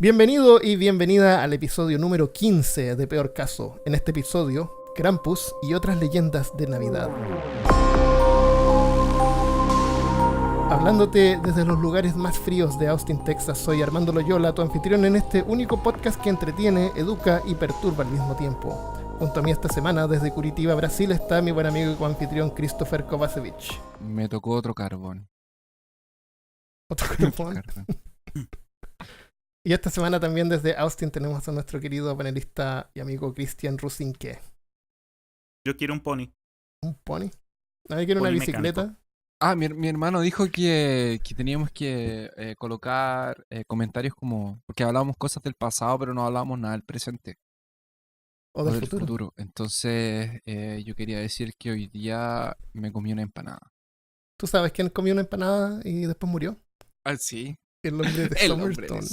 Bienvenido y bienvenida al episodio número 15 de Peor Caso. En este episodio, Krampus y otras leyendas de Navidad. Hablándote desde los lugares más fríos de Austin, Texas, soy Armando Loyola, tu anfitrión en este único podcast que entretiene, educa y perturba al mismo tiempo. Junto a mí esta semana, desde Curitiba, Brasil, está mi buen amigo y coanfitrión Christopher Kovacevic. Me tocó otro carbón. ¿Otro carbón? Y esta semana también desde Austin tenemos a nuestro querido panelista y amigo Cristian Rusinque. Yo quiero un pony. ¿Un pony? ¿Nadie quiere una Pony bicicleta? mecánico. Mi hermano dijo que teníamos que colocar comentarios como... Porque hablábamos cosas del pasado, pero no hablábamos nada del presente. ¿O del futuro? Entonces, yo quería decir que hoy día me comí una empanada. ¿Tú sabes quién comió una empanada y después murió? Ah, sí. El hombre de El hombre Somerton.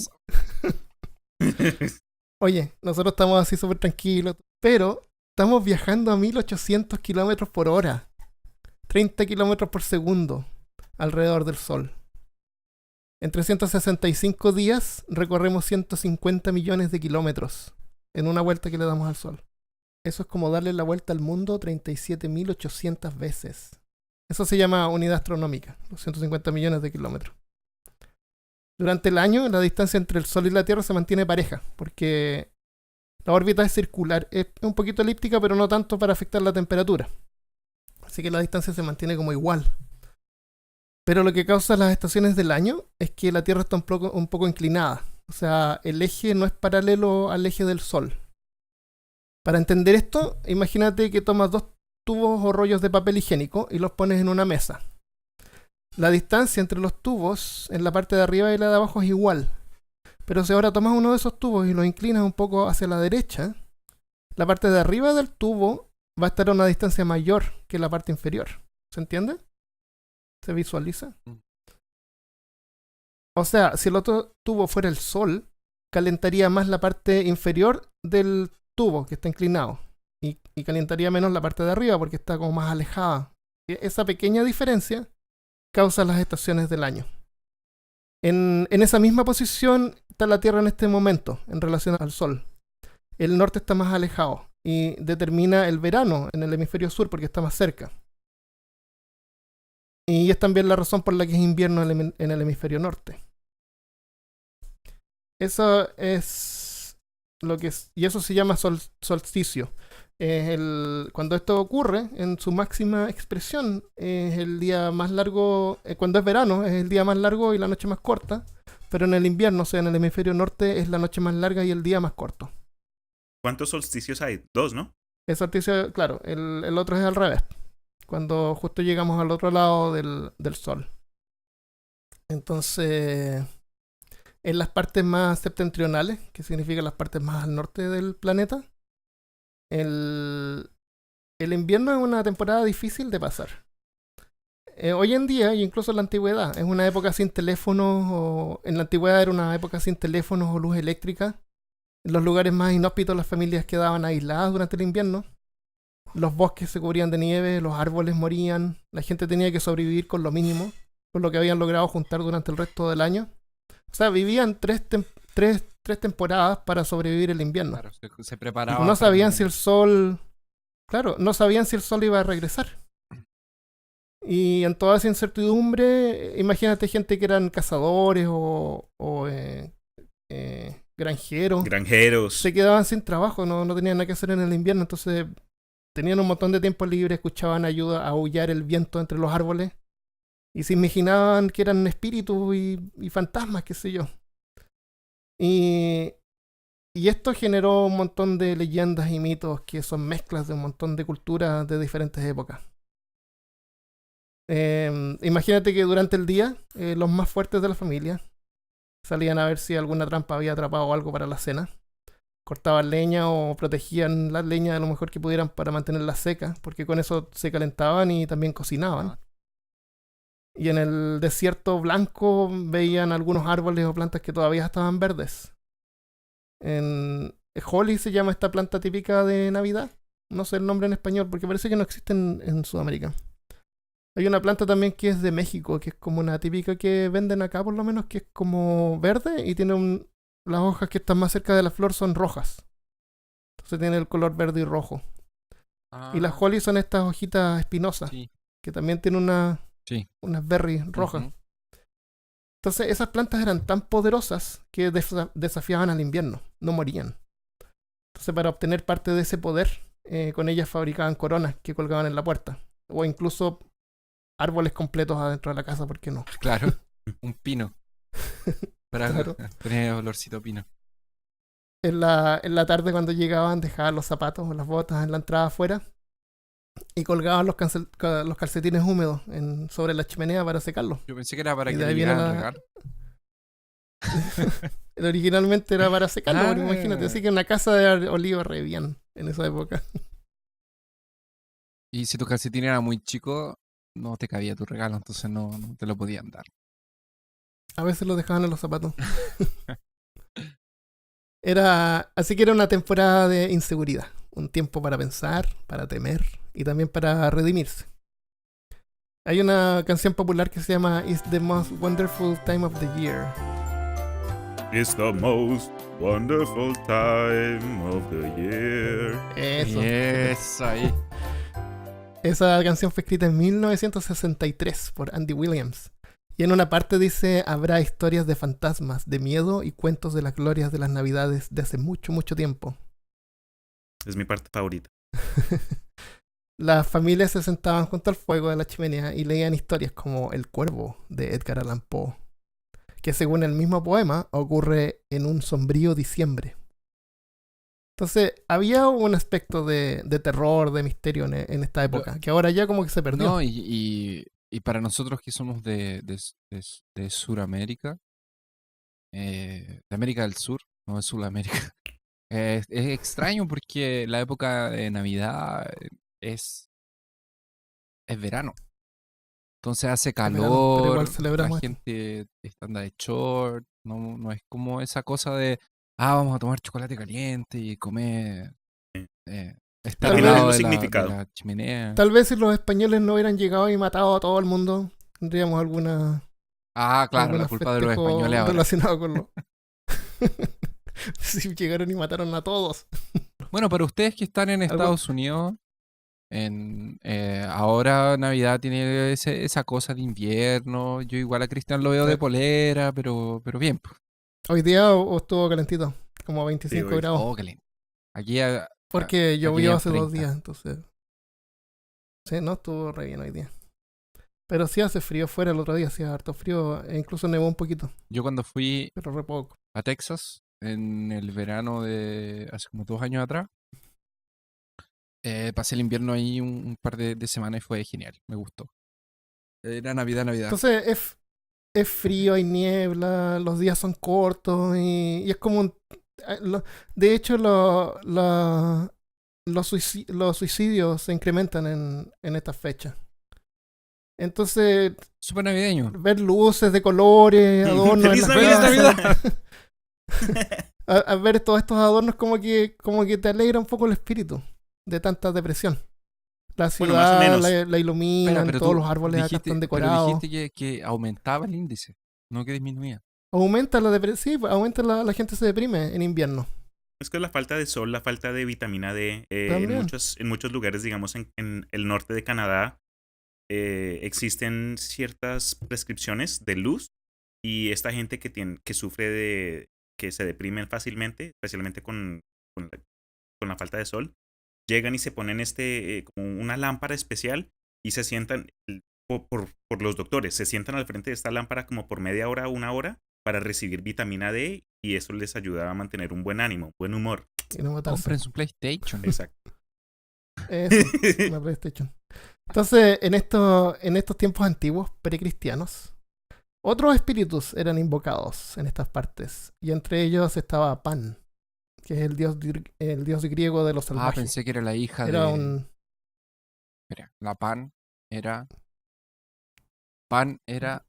de Oye, nosotros estamos así súper tranquilos, pero estamos viajando a 1800 kilómetros por hora. 30 kilómetros por segundo alrededor del Sol. En 365 días recorremos 150 millones de kilómetros en una vuelta que le damos al Sol. Eso es como darle la vuelta al mundo 37.800 veces. Eso se llama unidad astronómica, los 150 millones de kilómetros. Durante el año, la distancia entre el Sol y la Tierra se mantiene pareja, porque la órbita es circular, es un poquito elíptica, pero no tanto para afectar la temperatura. Así que la distancia se mantiene como igual. Pero lo que causa las estaciones del año es que la Tierra está un poco inclinada. O sea, el eje no es paralelo al eje del Sol. Para entender esto, imagínate que tomas dos tubos o rollos de papel higiénico y los pones en una mesa. La distancia entre los tubos en la parte de arriba y la de abajo es igual. Pero si ahora tomas uno de esos tubos y lo inclinas un poco hacia la derecha, la parte de arriba del tubo va a estar a una distancia mayor que la parte inferior. ¿Se entiende? ¿Se visualiza? O sea, si el otro tubo fuera el Sol, calentaría más la parte inferior del tubo que está inclinado y calentaría menos la parte de arriba porque está como más alejada. Esa pequeña diferencia causa las estaciones del año. En esa misma posición está la Tierra en este momento en relación al Sol. El norte está más alejado y determina el verano en el hemisferio sur porque está más cerca. Y es también la razón por la que es invierno en el hemisferio norte. Eso es lo que es, y eso se llama solsticio. Cuando esto ocurre en su máxima expresión, es el día más largo. Cuando es verano, es el día más largo y la noche más corta. Pero en el invierno, o sea, en el hemisferio norte, es la noche más larga y el día más corto. ¿Cuántos solsticios hay? 2, ¿no? El solsticio, claro, el otro es al revés. Cuando justo llegamos al otro lado del Sol. Entonces, en las partes más septentrionales, que significa las partes más al norte del planeta, el invierno es una temporada difícil de pasar. Hoy en día, e incluso en la antigüedad, es una época sin teléfonos, en la antigüedad era una época sin teléfonos o luz eléctrica. En los lugares más inhóspitos las familias quedaban aisladas durante el invierno. Los bosques se cubrían de nieve, los árboles morían, la gente tenía que sobrevivir con lo mínimo, con lo que habían logrado juntar durante el resto del año. O sea, vivían tres temporadas para sobrevivir el invierno. Claro, se preparaba. No sabían si el sol... Claro, no sabían si el sol iba a regresar. Y en toda esa incertidumbre, imagínate gente que eran cazadores o granjeros. Granjeros. Se quedaban sin trabajo, no tenían nada que hacer en el invierno, entonces tenían un montón de tiempo libre, escuchaban ayuda a aullar el viento entre los árboles y se imaginaban que eran espíritus y fantasmas, qué sé yo. Y esto generó un montón de leyendas y mitos que son mezclas de un montón de culturas de diferentes épocas. Imagínate que durante el día los más fuertes de la familia salían a ver si alguna trampa había atrapado algo para la cena. Cortaban leña o protegían la leña de lo mejor que pudieran para mantenerla seca, porque con eso se calentaban y también cocinaban. Y en el desierto blanco veían algunos árboles o plantas que todavía estaban verdes. En Holly se llama esta planta típica de Navidad. No sé el nombre en español porque parece que no existe en Sudamérica. Hay una planta también que es de México, que es como una típica que venden acá por lo menos, que es como verde y tiene las hojas que están más cerca de la flor son rojas. Entonces tiene el color verde y rojo. Y las holly son estas hojitas espinosas, Sí, que también tienen sí. unas berries rojas. Ujú. Entonces esas plantas eran tan poderosas que desafiaban al invierno, no morían. Entonces para obtener parte de ese poder, con ellas fabricaban coronas que colgaban en la puerta. O incluso árboles completos adentro de la casa, ¿por qué no? Claro, un pino. Para Claro. tener olorcito a pino. En la tarde cuando llegaban dejaban los zapatos o las botas en la entrada afuera y colgaban los calcetines húmedos sobre la chimenea para secarlos. Yo pensé que era para Y que de le ahí viene llegaran la- regalos. Originalmente era para secarlo, porque imagínate, Ah. así que una casa de oliva re bien en esa época. Y si tu calcetín era muy chico, no te cabía tu regalo, entonces no te lo podían dar. A veces lo dejaban en los zapatos. Así que era una temporada de inseguridad, un tiempo para pensar, para temer y también para redimirse. Hay una canción popular que se llama It's the most wonderful time of the year. It's the most wonderful time of the year. Eso. Eso ahí. Esa canción fue escrita en 1963 por Andy Williams. Y en una parte dice, habrá historias de fantasmas, de miedo y cuentos de las glorias de las navidades de hace mucho, mucho tiempo. Es mi parte favorita. Las familias se sentaban junto al fuego de la chimenea y leían historias como El Cuervo de Edgar Allan Poe, que según el mismo poema ocurre en un sombrío diciembre. Entonces había un aspecto de terror, de misterio en esta época, que ahora ya como que se perdió. No, y para nosotros que somos de Sudamérica, de América del Sur, no de Sudamérica, es extraño porque la época de Navidad es verano. Entonces hace verano, pero calor, igual la celebramos esto. gente anda de short, no es como esa cosa de, vamos a tomar chocolate caliente y comer, Sí. estar Tal al vez- lado el de significado. la chimenea. Tal vez si los españoles no hubieran llegado y matado a todo el mundo, tendríamos claro, Claro, la algunos culpa de los festejos españoles ahora. relacionados con los... Si llegaron y mataron a todos. Bueno, para ustedes que están en Estados Unidos, ahora Navidad tiene esa cosa de invierno. Yo igual a Cristian lo veo de Claro. polera, pero bien. Pues. Hoy día estuvo calentito, como 25 hoy- grados. Oh, qué lindo. Aquí Porque aquí llovió en hace 2 30. días, entonces... Sí, no, estuvo re bien hoy día. Pero sí hace frío fuera, el otro día hacía harto frío, e incluso nevó un poquito, Yo cuando fui pero re poco. a Texas en el verano de hace como 2 años atrás, pasé el invierno ahí un par de semanas y fue genial. Me gustó. Era Navidad. Entonces es frío, hay niebla, los días son cortos y es como un... De hecho, los suicidios se incrementan en estas fechas. Entonces, Súper navideño. ver luces de colores, adornos en ¡Feliz las Navidad! casas, a ver todos estos adornos como que te alegra un poco el espíritu de tanta depresión. La Bueno, más o ciudad menos. la iluminan, Pero todos tú los árboles acá están pero decorados. dijiste que aumentaba el índice, no que disminuía. Aumenta la depresión, sí, pues, aumenta la gente se deprime en invierno. Es que la falta de sol, la falta de vitamina D, También. en muchos lugares, digamos en el norte de Canadá, existen ciertas prescripciones de luz y esta gente que sufre que se deprimen fácilmente, especialmente con la falta de sol, llegan y se ponen como una lámpara especial y se sientan por los doctores, se sientan al frente de esta lámpara como por media hora o una hora para recibir vitamina D y eso les ayuda a mantener un buen ánimo, buen humor. Y no matarse. Compren su PlayStation. Exacto. Eso, una PlayStation. Entonces, en estos tiempos antiguos, precristianos, otros espíritus eran invocados en estas partes. Y entre ellos estaba Pan, que es el dios griego de los salvajes. Pensé que era la hija Era de... un... Espera, la Pan era...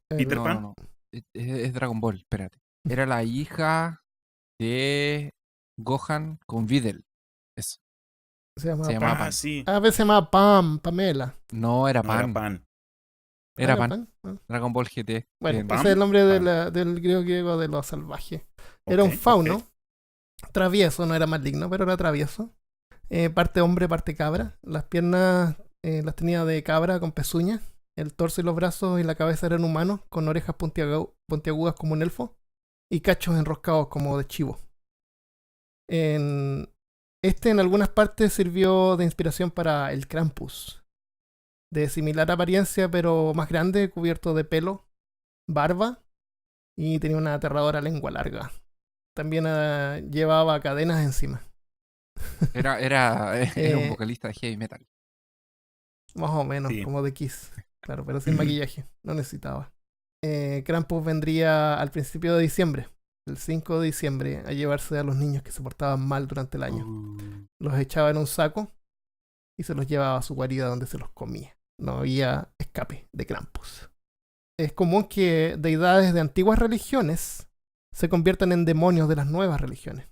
Peter no, Pan. no. Es Dragon Ball, espérate. Era la hija de Gohan con Videl. Eso. Se llamaba Se llamaba Pan. Pan. Sí. A veces se llamaba Pamela. No, era No Pan. era pan. Era Ah, Pan. Ah. Dragon Ball GT. Bueno, Que- Pam, ese es el nombre Pam. del griego de los salvajes. Era un Ok, fauno, ok. travieso, no era maligno, pero era travieso. Parte hombre, parte cabra. Las piernas las tenía de cabra con pezuñas. El torso y los brazos y la cabeza eran humanos, con orejas puntiagudas como un elfo y cachos enroscados como de chivo. En algunas partes sirvió de inspiración para el Krampus, de similar apariencia pero más grande, cubierto de pelo, barba y tenía una aterradora lengua larga. También llevaba cadenas encima. Era un Eh, vocalista de heavy metal. Más o menos, Sí. como de Kiss. Claro, pero sin maquillaje. No necesitaba. Krampus vendría al principio de diciembre, el 5 de diciembre, a llevarse a los niños que se portaban mal durante el año. Los echaba en un saco y se los llevaba a su guarida donde se los comía. No había escape de Krampus. Es común que deidades de antiguas religiones se conviertan en demonios de las nuevas religiones.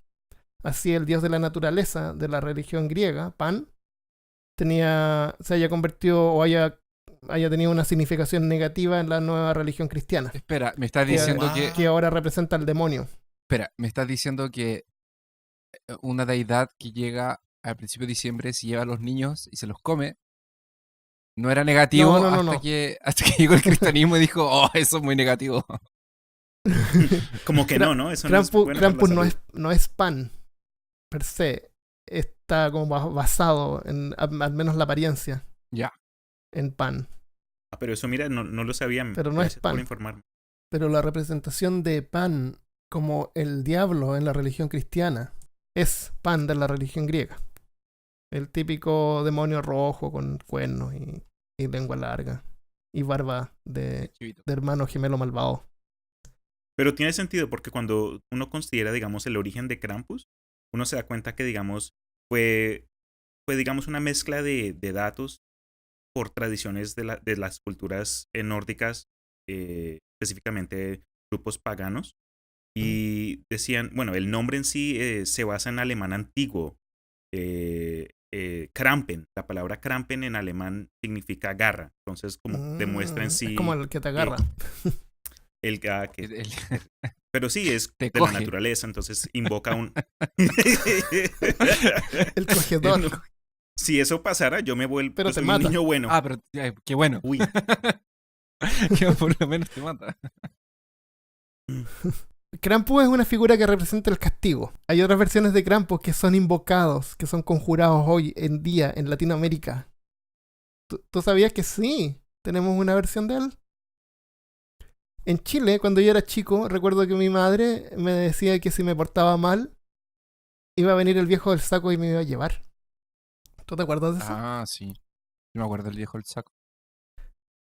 Así el dios de la naturaleza de la religión griega, Pan, se haya convertido o haya tenido una significación negativa en la nueva religión cristiana, Espera, me estás que, diciendo Wow. que... que ahora representa al demonio. Espera, me estás diciendo que una deidad que llega al principio de diciembre se lleva a los niños y se los come no era negativo No. hasta que llegó el cristianismo y dijo, oh, eso es muy negativo. Como que no, eso no es Krampus, bueno para la Krampus salud. no es pan per se. Está como basado en, al menos la apariencia, Ya. en pan. Ah, pero eso, mira, no lo sabía. Pero no es Gracias pan. por informarme. Pero la representación de Pan como el diablo en la religión cristiana es Pan de la religión griega. El típico demonio rojo con cuernos y lengua larga y barba de Chivito. hermano gemelo malvado. Pero tiene sentido porque cuando uno considera, digamos, el origen de Krampus, uno se da cuenta que, digamos, fue digamos, una mezcla de datos por tradiciones de las culturas nórdicas, específicamente grupos paganos. Y decían, bueno, el nombre en sí se basa en alemán antiguo. Krampen, la palabra Krampen en alemán significa garra. Entonces, como demuestra en Es sí como el que te agarra. El- pero sí, es Te de coge. la naturaleza, entonces invoca un... El cogedor. Si eso pasara, yo me vuelvo... Pero yo te soy mata. un niño bueno. Ah, pero qué bueno. Uy. Que por lo menos te mata. Krampus es una figura que representa el castigo. Hay otras versiones de Krampus que son invocados, que son conjurados hoy en día en Latinoamérica. ¿Tú sabías que sí? Tenemos una versión de él. En Chile, cuando yo era chico, recuerdo que mi madre me decía que si me portaba mal, iba a venir el viejo del saco y me iba a llevar. ¿Tú te acuerdas de eso? Ah, sí. Yo me acuerdo del viejo del saco.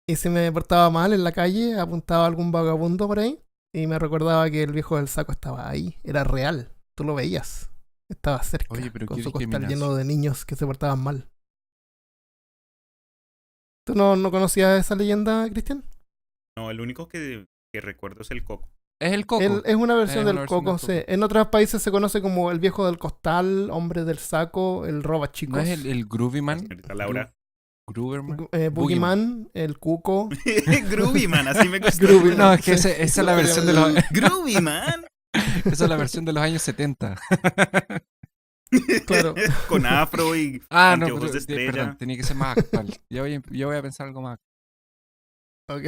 Y si me portaba mal en la calle, apuntaba a algún vagabundo por ahí y me recordaba que el viejo del saco estaba ahí. Era real. Tú lo veías. Estaba cerca, Oye, pero con qué su costal discriminación. lleno de niños que se portaban mal. ¿Tú no conocías esa leyenda, Cristian? No, el único que recuerdo es el coco. Es el coco. Es una versión Es del una versión coco, del sí. coco. En otros países se conoce como el viejo del costal, hombre del saco, el roba chicos. ¿No es el Groovy La Man? señorita Laura. Grooverman. Boogeyman, el cuco. Groovy Man, así me gusta. Groovy Man. No, es que esa es la versión de los Groovy Man. esa es la versión de los años 70. Claro. Con afro y Ah, no, anteojos de perdón, estrella. tenía que ser más actual. Yo voy a pensar algo más. Ok.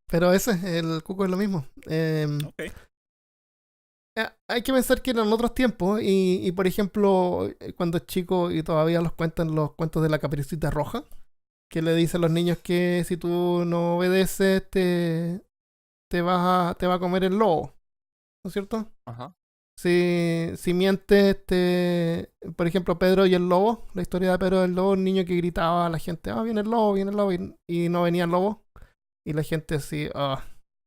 Pero el cuco es lo mismo. Ok. Hay que pensar que eran otros tiempos y por ejemplo, cuando es chico y todavía los cuentan los cuentos de la Caperucita Roja, que le dice a los niños que si tú no obedeces te va a comer el lobo, ¿no es cierto? Ajá. Si mientes, por ejemplo, Pedro y el lobo, la historia de Pedro y el lobo, un niño que gritaba a la gente, viene el lobo, y no venía el lobo, y la gente así,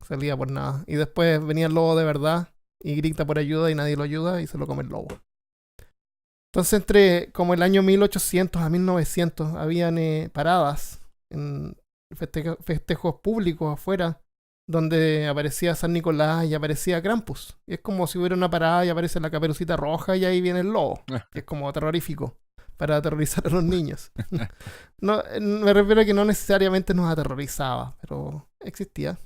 salía por nada. Y después venía el lobo de verdad y grita por ayuda y nadie lo ayuda y se lo come el lobo. Entonces entre como el año 1800 a 1900 habían paradas en festejos públicos afuera donde aparecía San Nicolás y aparecía Krampus. Y es como si hubiera una parada y aparece la Caperucita Roja y ahí viene el lobo. Que es como terrorífico para aterrorizar a los niños. No, me refiero a que no necesariamente nos aterrorizaba, pero existía.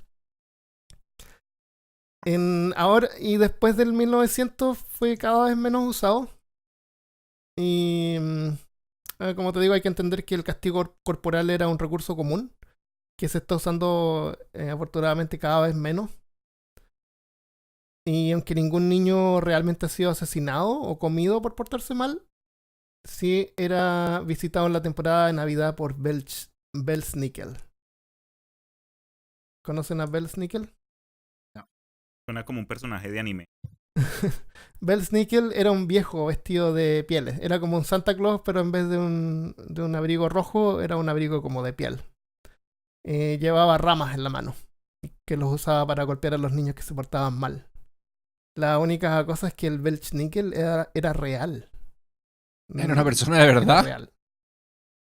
ahora, y después del 1900 fue cada vez menos usado. Y como te digo, hay que entender que el castigo corporal era un recurso común, que se está usando afortunadamente cada vez menos. Y aunque ningún niño realmente ha sido asesinado o comido por portarse mal, sí era visitado en la temporada de Navidad por Belsnickel. ¿Conocen a Belsnickel? Suena como un personaje de anime. Belsnickel era un viejo vestido de pieles. Era como un Santa Claus, pero en vez de un abrigo rojo, era un abrigo como de piel. Llevaba ramas en la mano, que los usaba para golpear a los niños que se portaban mal. La única cosa es que el Belsnickel era real. ¿Era una persona de Era verdad? real.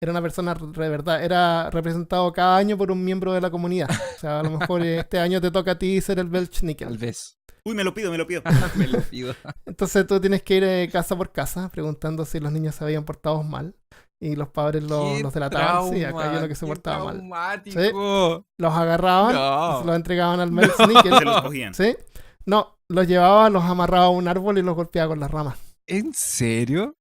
Era una persona de verdad. Era representado cada año por un miembro de la comunidad. O sea, a lo mejor este año te toca a ti ser el Tal Belsnickel. vez. Uy, me lo pido. Me lo pido. Entonces tú tienes que ir casa por casa preguntando si los niños se habían portado mal. Y los padres los delataban. Sí, acá hay uno que se portaba mal. Traumático. Los agarraban, No. se los entregaban al Belsnickel. Se los cogían. ¿Sí? No, los llevaba, los amarraba a un árbol y los golpeaba con las ramas. ¿En serio?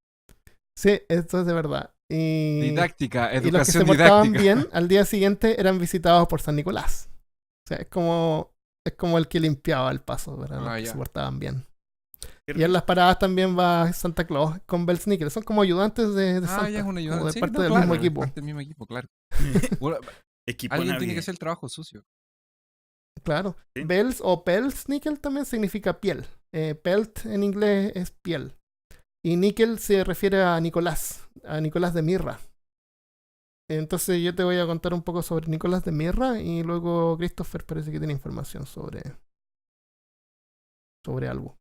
Sí, esto es de verdad. Didáctica, Y los que educación se portaban didáctica. bien, al día siguiente eran visitados por San Nicolás. O sea, es como el que limpiaba el paso para los que ya. se portaban bien. Qué Y en las paradas también va Santa Claus con Belsnickel. Son como ayudantes de Santa. Ya es un como ayudante. de Sí, parte no, del claro, mismo es equipo. parte del mismo equipo, claro. Bueno, Equipo alguien tiene que navideño. hacer el trabajo sucio. Claro. Sí. Bels o Belsnickel también significa piel. Pelt en inglés es piel. Y níquel se refiere a Nicolás de Mirra. Entonces yo te voy a contar un poco sobre Nicolás de Mirra y luego Christopher parece que tiene información sobre algo.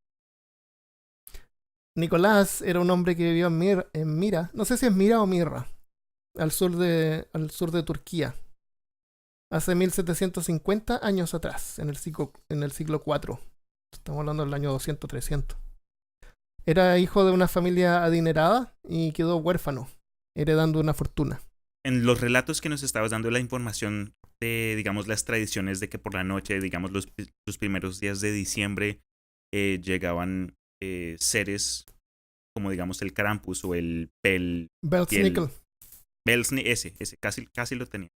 Nicolás era un hombre que vivió en Mira, no sé si es Mira o Mirra, al sur de Turquía, hace 1750 años atrás, en el siglo IV. Estamos hablando del año 200-300. Era hijo de una familia adinerada y quedó huérfano, heredando una fortuna. En los relatos que nos estabas dando la información de, digamos, las tradiciones de que por la noche, digamos, los primeros días de diciembre llegaban seres como, digamos, el Krampus o el Belsnickel. ese, casi lo tenía.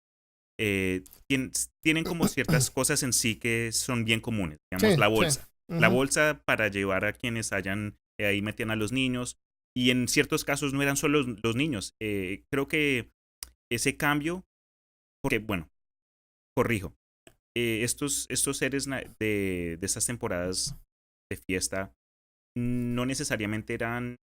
Tienen como ciertas cosas en sí que son bien comunes. Digamos, Sí, la bolsa. sí. La Ujú. bolsa para llevar a quienes hayan, ahí metían a los niños. Y en ciertos casos no eran solo los niños. Creo que ese cambio, porque, bueno, corrijo. Estos seres de estas temporadas de fiesta no necesariamente eran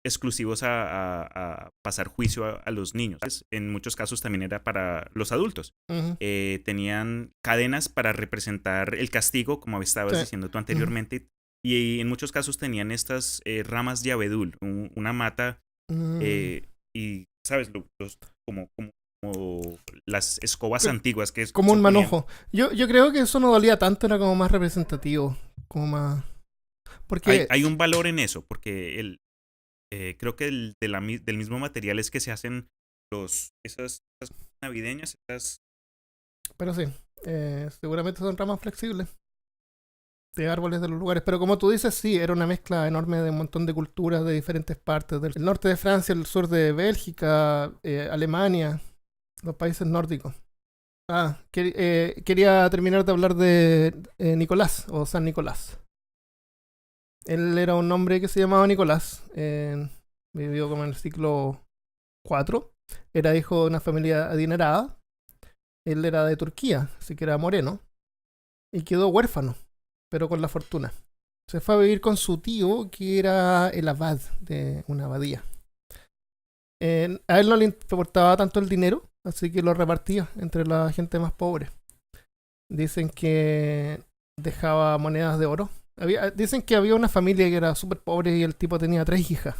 exclusivos a pasar juicio a los niños. En muchos casos también era para los adultos. Ujú. Tenían cadenas para representar el castigo, como estabas Sí. diciendo tú anteriormente. Y en muchos casos tenían estas ramas de abedul, una mata, y, ¿sabes? Como las escobas antiguas. Que Como un se ponían. manojo. Yo creo que eso no dolía tanto, era como más representativo. Como más. Porque. Hay un valor en eso, porque creo que del mismo material es que se hacen esas navideñas, Pero sí, seguramente son ramas flexibles de árboles de los lugares. Pero como tú dices, sí, era una mezcla enorme de un montón de culturas de diferentes partes. Del norte de Francia, el sur de Bélgica, Alemania, los países nórdicos. Quería terminar de hablar de Nicolás, o San Nicolás. Él era un hombre que se llamaba Nicolás. Vivió como en el siglo IV. Era hijo de una familia adinerada. Él era de Turquía, así que era moreno. Y quedó huérfano, pero con la fortuna. Se fue a vivir con su tío, que era el abad de una abadía. A él no le importaba tanto el dinero, así que lo repartía entre la gente más pobre. Dicen que dejaba monedas de oro. Dicen que había una familia que era súper pobre y el tipo tenía 3 hijas.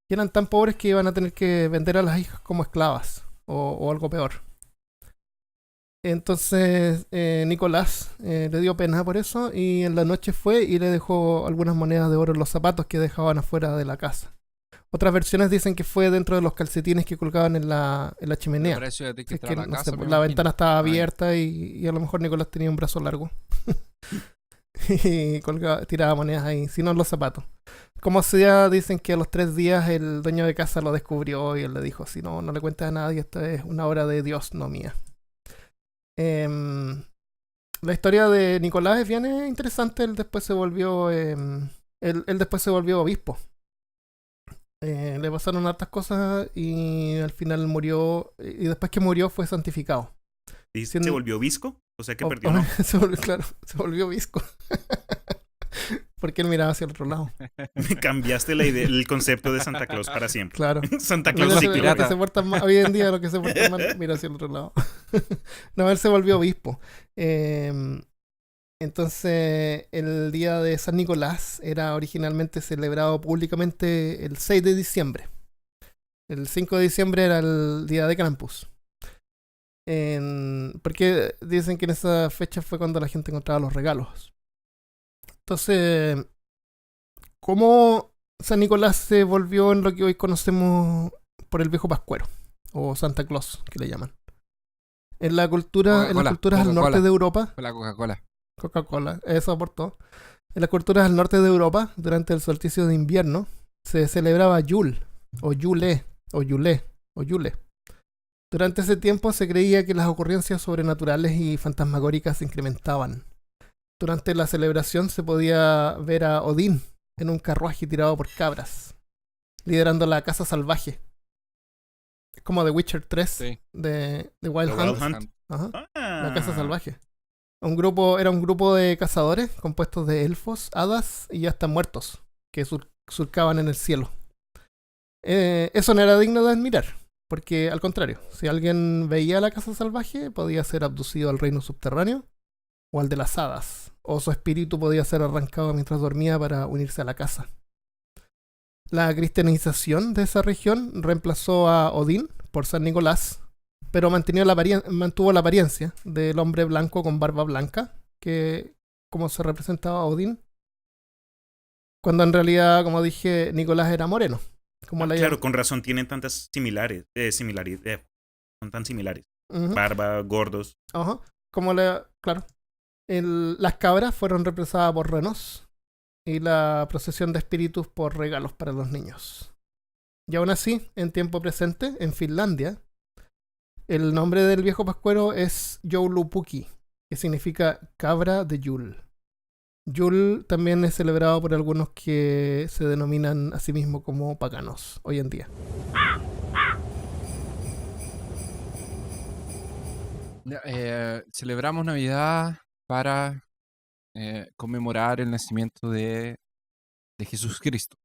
Y eran tan pobres que iban a tener que vender a las hijas como esclavas o algo peor. Entonces Nicolás le dio pena por eso y en la noche fue y le dejó algunas monedas de oro en los zapatos que dejaban afuera de la casa. Otras versiones dicen que fue dentro de los calcetines que colgaban en la chimenea. Para eso ya te hay que Es entrar que a la no casa, sé, me la imagino. ventana estaba Ah, ya. abierta y a lo mejor Nicolás tenía un brazo largo. y tiraba monedas ahí, sino en los zapatos. Como sea, dicen que a los 3 días el dueño de casa lo descubrió y él le dijo, si no, no le cuentes a nadie, esta es una obra de Dios, no mía. La historia de Nicolás es bien interesante. Él después se volvió obispo. Le pasaron hartas cosas y al final murió. Y después que murió fue santificado. ¿Y se volvió visco? O sea que perdió, Oh, ¿no? claro, se volvió visco. Porque él miraba hacia el otro lado. Cambiaste la idea, el concepto de Santa Claus para siempre. Claro. Santa Mira, Claus sí lo que pirata. se porta mal, hoy en día lo que se porta mal, mira hacia el otro lado. No, él se volvió obispo. Entonces, el día de San Nicolás era originalmente celebrado públicamente el 6 de diciembre. El 5 de diciembre era el día de Krampus. Porque dicen que en esa fecha fue cuando la gente encontraba los regalos. Entonces, ¿cómo San Nicolás se volvió en lo que hoy conocemos por el viejo Pascuero? O Santa Claus, que le llaman. En las culturas al norte Coca-Cola. de Europa, Fue la Coca-Cola. Coca-Cola, eso aportó. En las culturas al norte de Europa, durante el solsticio de invierno, se celebraba Yule, o Yule, o Yule, o Yule. Durante ese tiempo se creía que las ocurrencias sobrenaturales y fantasmagóricas se incrementaban. Durante la celebración se podía ver a Odín en un carruaje tirado por cabras, liderando la caza salvaje. Es como The Witcher 3 Sí. de Wild The Hunt. Wild Hunt. Ajá. Ah. La caza salvaje. Era un grupo de cazadores compuestos de elfos, hadas y hasta muertos que surcaban en el cielo. Eso no era digno de admirar, porque al contrario, si alguien veía la caza salvaje, podía ser abducido al reino subterráneo o al de las hadas, o su espíritu podía ser arrancado mientras dormía para unirse a la caza. La cristianización de esa región reemplazó a Odín por San Nicolás, pero mantuvo la apariencia del hombre blanco con barba blanca, que como se representaba a Odín, cuando en realidad, como dije, Nicolás era moreno. Claro, con razón tienen tantas similares, son tan similares. Uh-huh. Barba, gordos. Ajá. Claro. Las cabras fueron reemplazadas por renos y la procesión de espíritus por regalos para los niños. Y aún así, en tiempo presente, en Finlandia, el nombre del viejo pascuero es Joulupuki, que significa cabra de Yule. Yule también es celebrado por algunos que se denominan a sí mismos como paganos hoy en día. Celebramos Navidad para conmemorar el nacimiento de Jesucristo.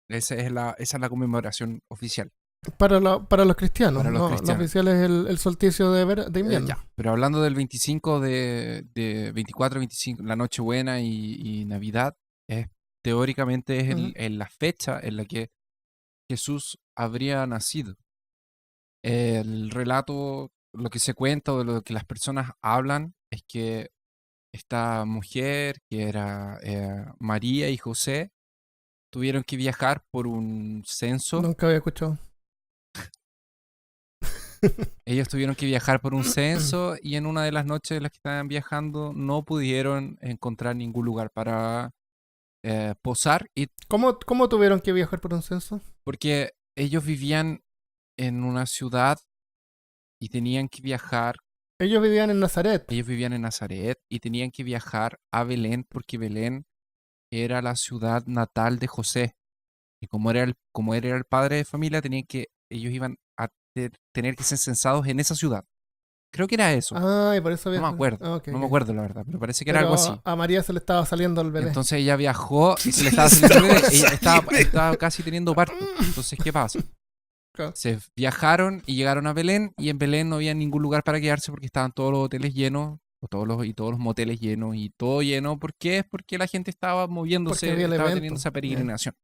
Esa es la conmemoración oficial. Para los cristianos, Para los ¿no? cristianos. Lo oficial es el solsticio de invierno. Ya. Pero hablando del 25 de 24, 25, la Nochebuena y Navidad, teóricamente es Ujú. la fecha en la que Jesús habría nacido. El relato, lo que se cuenta o de lo que las personas hablan es que esta mujer, que era María y José, tuvieron que viajar por un censo. Nunca había escuchado. Ellos tuvieron que viajar por un censo y en una de las noches en las que estaban viajando no pudieron encontrar ningún lugar para posar, y ¿Cómo tuvieron que viajar por un censo? porque ellos vivían en una ciudad y tenían que viajar. Ellos vivían en Nazaret. Ellos vivían en Nazaret y tenían que viajar a Belén porque Belén era la ciudad natal de José. Y como él era el padre de familia, ellos iban a tener que ser censados en esa ciudad. Creo que era eso. Y por eso No me acuerdo. No me acuerdo la verdad, pero parece que era algo así. A María se le estaba saliendo el bebé. Entonces ella viajó y se le estaba saliendo el bebé. Ella estaba casi teniendo parto. Entonces, ¿qué pasa? Claro. Se viajaron y llegaron a Belén, y en Belén no había ningún lugar para quedarse porque estaban todos los hoteles llenos, todos los moteles llenos y todo lleno. ¿Por qué? Porque la gente estaba moviéndose, Porque había el estaba evento. teniendo esa peregrinación.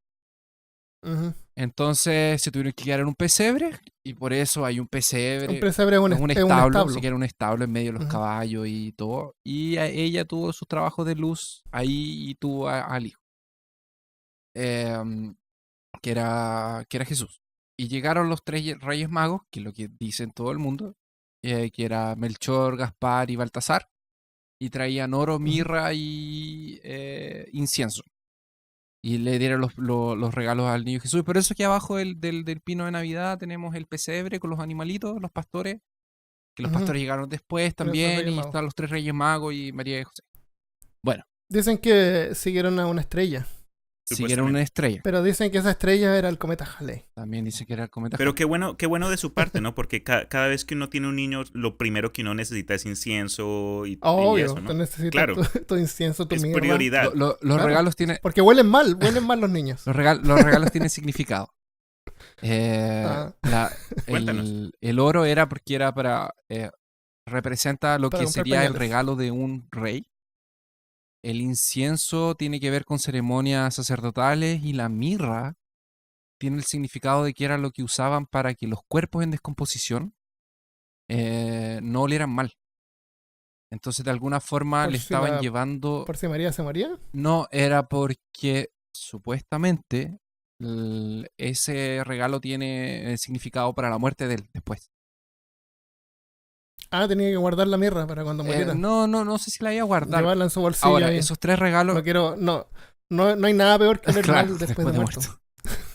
Ujú. Entonces se tuvieron que quedar en un pesebre, y por eso hay un pesebre. Un pesebre es Es un un establo, siquiera un establo en medio de los Ujú. caballos y todo. Y ella tuvo sus trabajos de luz ahí y tuvo al hijo, que era Jesús. Y llegaron los 3 reyes magos, que es lo que dicen todo el mundo, que era Melchor, Gaspar y Baltasar. y traían oro, mirra y incienso. Y le dieron los regalos al niño Jesús. Pero eso aquí abajo del pino de Navidad tenemos el pesebre con los animalitos, los pastores. Que los Ujú. pastores llegaron después Los también. Reyes Y Magos. están los 3 Reyes Magos y María y José. Bueno, Dicen que siguieron a una estrella, siguieron una estrella. pero dicen que esa estrella era el cometa Halley. También dice que era el cometa Pero Halley. qué bueno de su parte, ¿no? Porque cada vez que uno tiene un niño, lo primero que uno necesita es incienso y Obvio, eso, tú ¿no? necesitas Claro. tu incienso, tu Es mirra. prioridad. Los Claro. regalos tienen... Porque huelen mal los niños. Los regalos tienen significado. Ah. Cuéntanos. El oro era porque era para... representa lo Para que comprar sería el pañales. regalo de un rey. El incienso tiene que ver con ceremonias sacerdotales y la mirra tiene el significado de que era lo que usaban para que los cuerpos en descomposición no olieran mal. Entonces de alguna forma Por le si estaban la- llevando... Por si María se moría. No, era porque supuestamente ese regalo tiene significado para la muerte de él después. Ah, tenía que guardar la mirra para cuando muriera. No sé si la iba a guardar. Llevarla en su bolsillo. Ahora, ahí. esos 3 regalos... No quiero, no hay nada peor que oler Claro, mal después de muerto.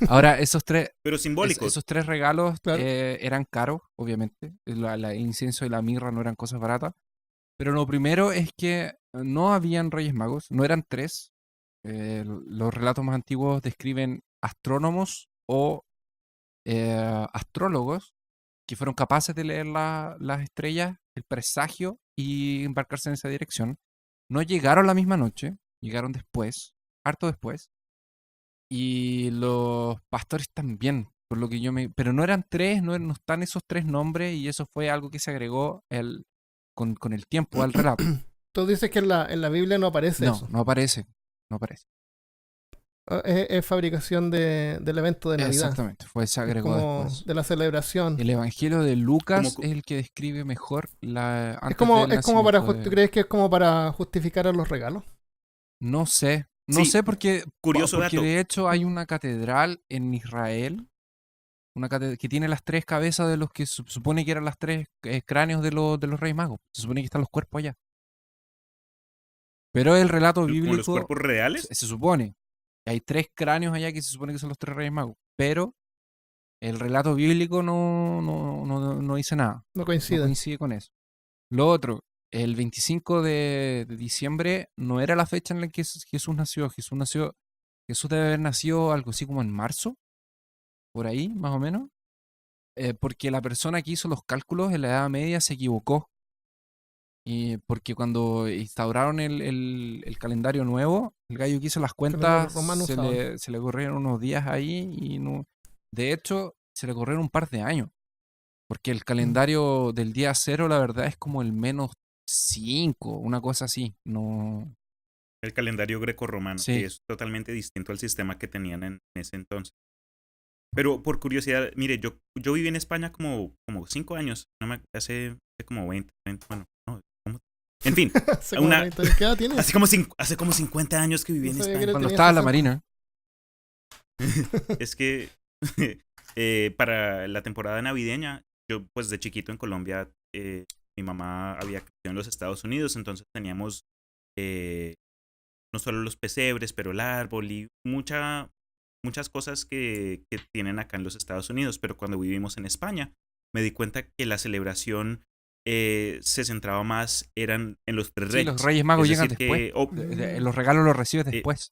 Ahora, esos 3 Pero simbólicos. esos 3 regalos Claro. eran caros, obviamente. El incienso y la mirra no eran cosas baratas. Pero lo primero es que no habían reyes magos, no eran 3. Los relatos más antiguos describen astrónomos o astrólogos que fueron capaces de leer las estrellas, el presagio y embarcarse en esa dirección. No llegaron la misma noche, llegaron después, harto después. Y los pastores también, por lo que pero no eran 3, no están esos 3 nombres y eso fue algo que se agregó con el tiempo al relato. Tú dices que en la Biblia no aparece No, eso. no aparece. No aparece. Es fabricación del evento de Navidad. Exactamente, se Es agregó como después. de la celebración. El Evangelio de Lucas Como- es el que describe mejor antes Es como del para nacimiento ¿tú crees que es como para justificar a los regalos? No sé. No Sí, sé porque curioso porque dato. de hecho hay una catedral en Israel que tiene las 3 cabezas de los que se supone que eran las 3 cráneos de los Reyes Magos. Se supone que están los cuerpos allá. Pero el relato Como los bíblico cuerpos reales. se supone que hay 3 cráneos allá que se supone que son los 3 Reyes Magos. Pero el relato bíblico no dice nada. No No coinciden. coincide con eso. Lo otro, el 25 de diciembre no era la fecha en la que Jesús nació. Jesús debe haber nacido algo así como en marzo, por ahí, más o menos. Porque la persona que hizo los cálculos en la Edad Media se equivocó. Y porque cuando instauraron el calendario nuevo, el gallo que hizo las cuentas los romanos se le corrieron unos días ahí y no. De hecho, se le corrieron un par de años. Porque el calendario del día 0, la verdad, es como el -5, una cosa así. No. El calendario grecorromano, Sí. que es totalmente distinto al sistema que tenían en ese entonces. Pero por curiosidad, mire, yo viví en España como 5 años. Hace como 20, bueno, no, en fin, Hace como 20 ¿qué edad tienes? hace como 50 años que viví No en sabía que España. Cuando tenía estaba en la 60. Marina. Es que para la temporada navideña, yo pues de chiquito en Colombia, mi mamá había crecido en los Estados Unidos, entonces teníamos no solo los pesebres, pero el árbol y muchas cosas que tienen acá en los Estados Unidos. Pero cuando vivimos en España, me di cuenta que la celebración se centraba más eran en los 3 Sí, reyes. los Reyes Magos Es llegan decir, después. Los regalos los recibes después.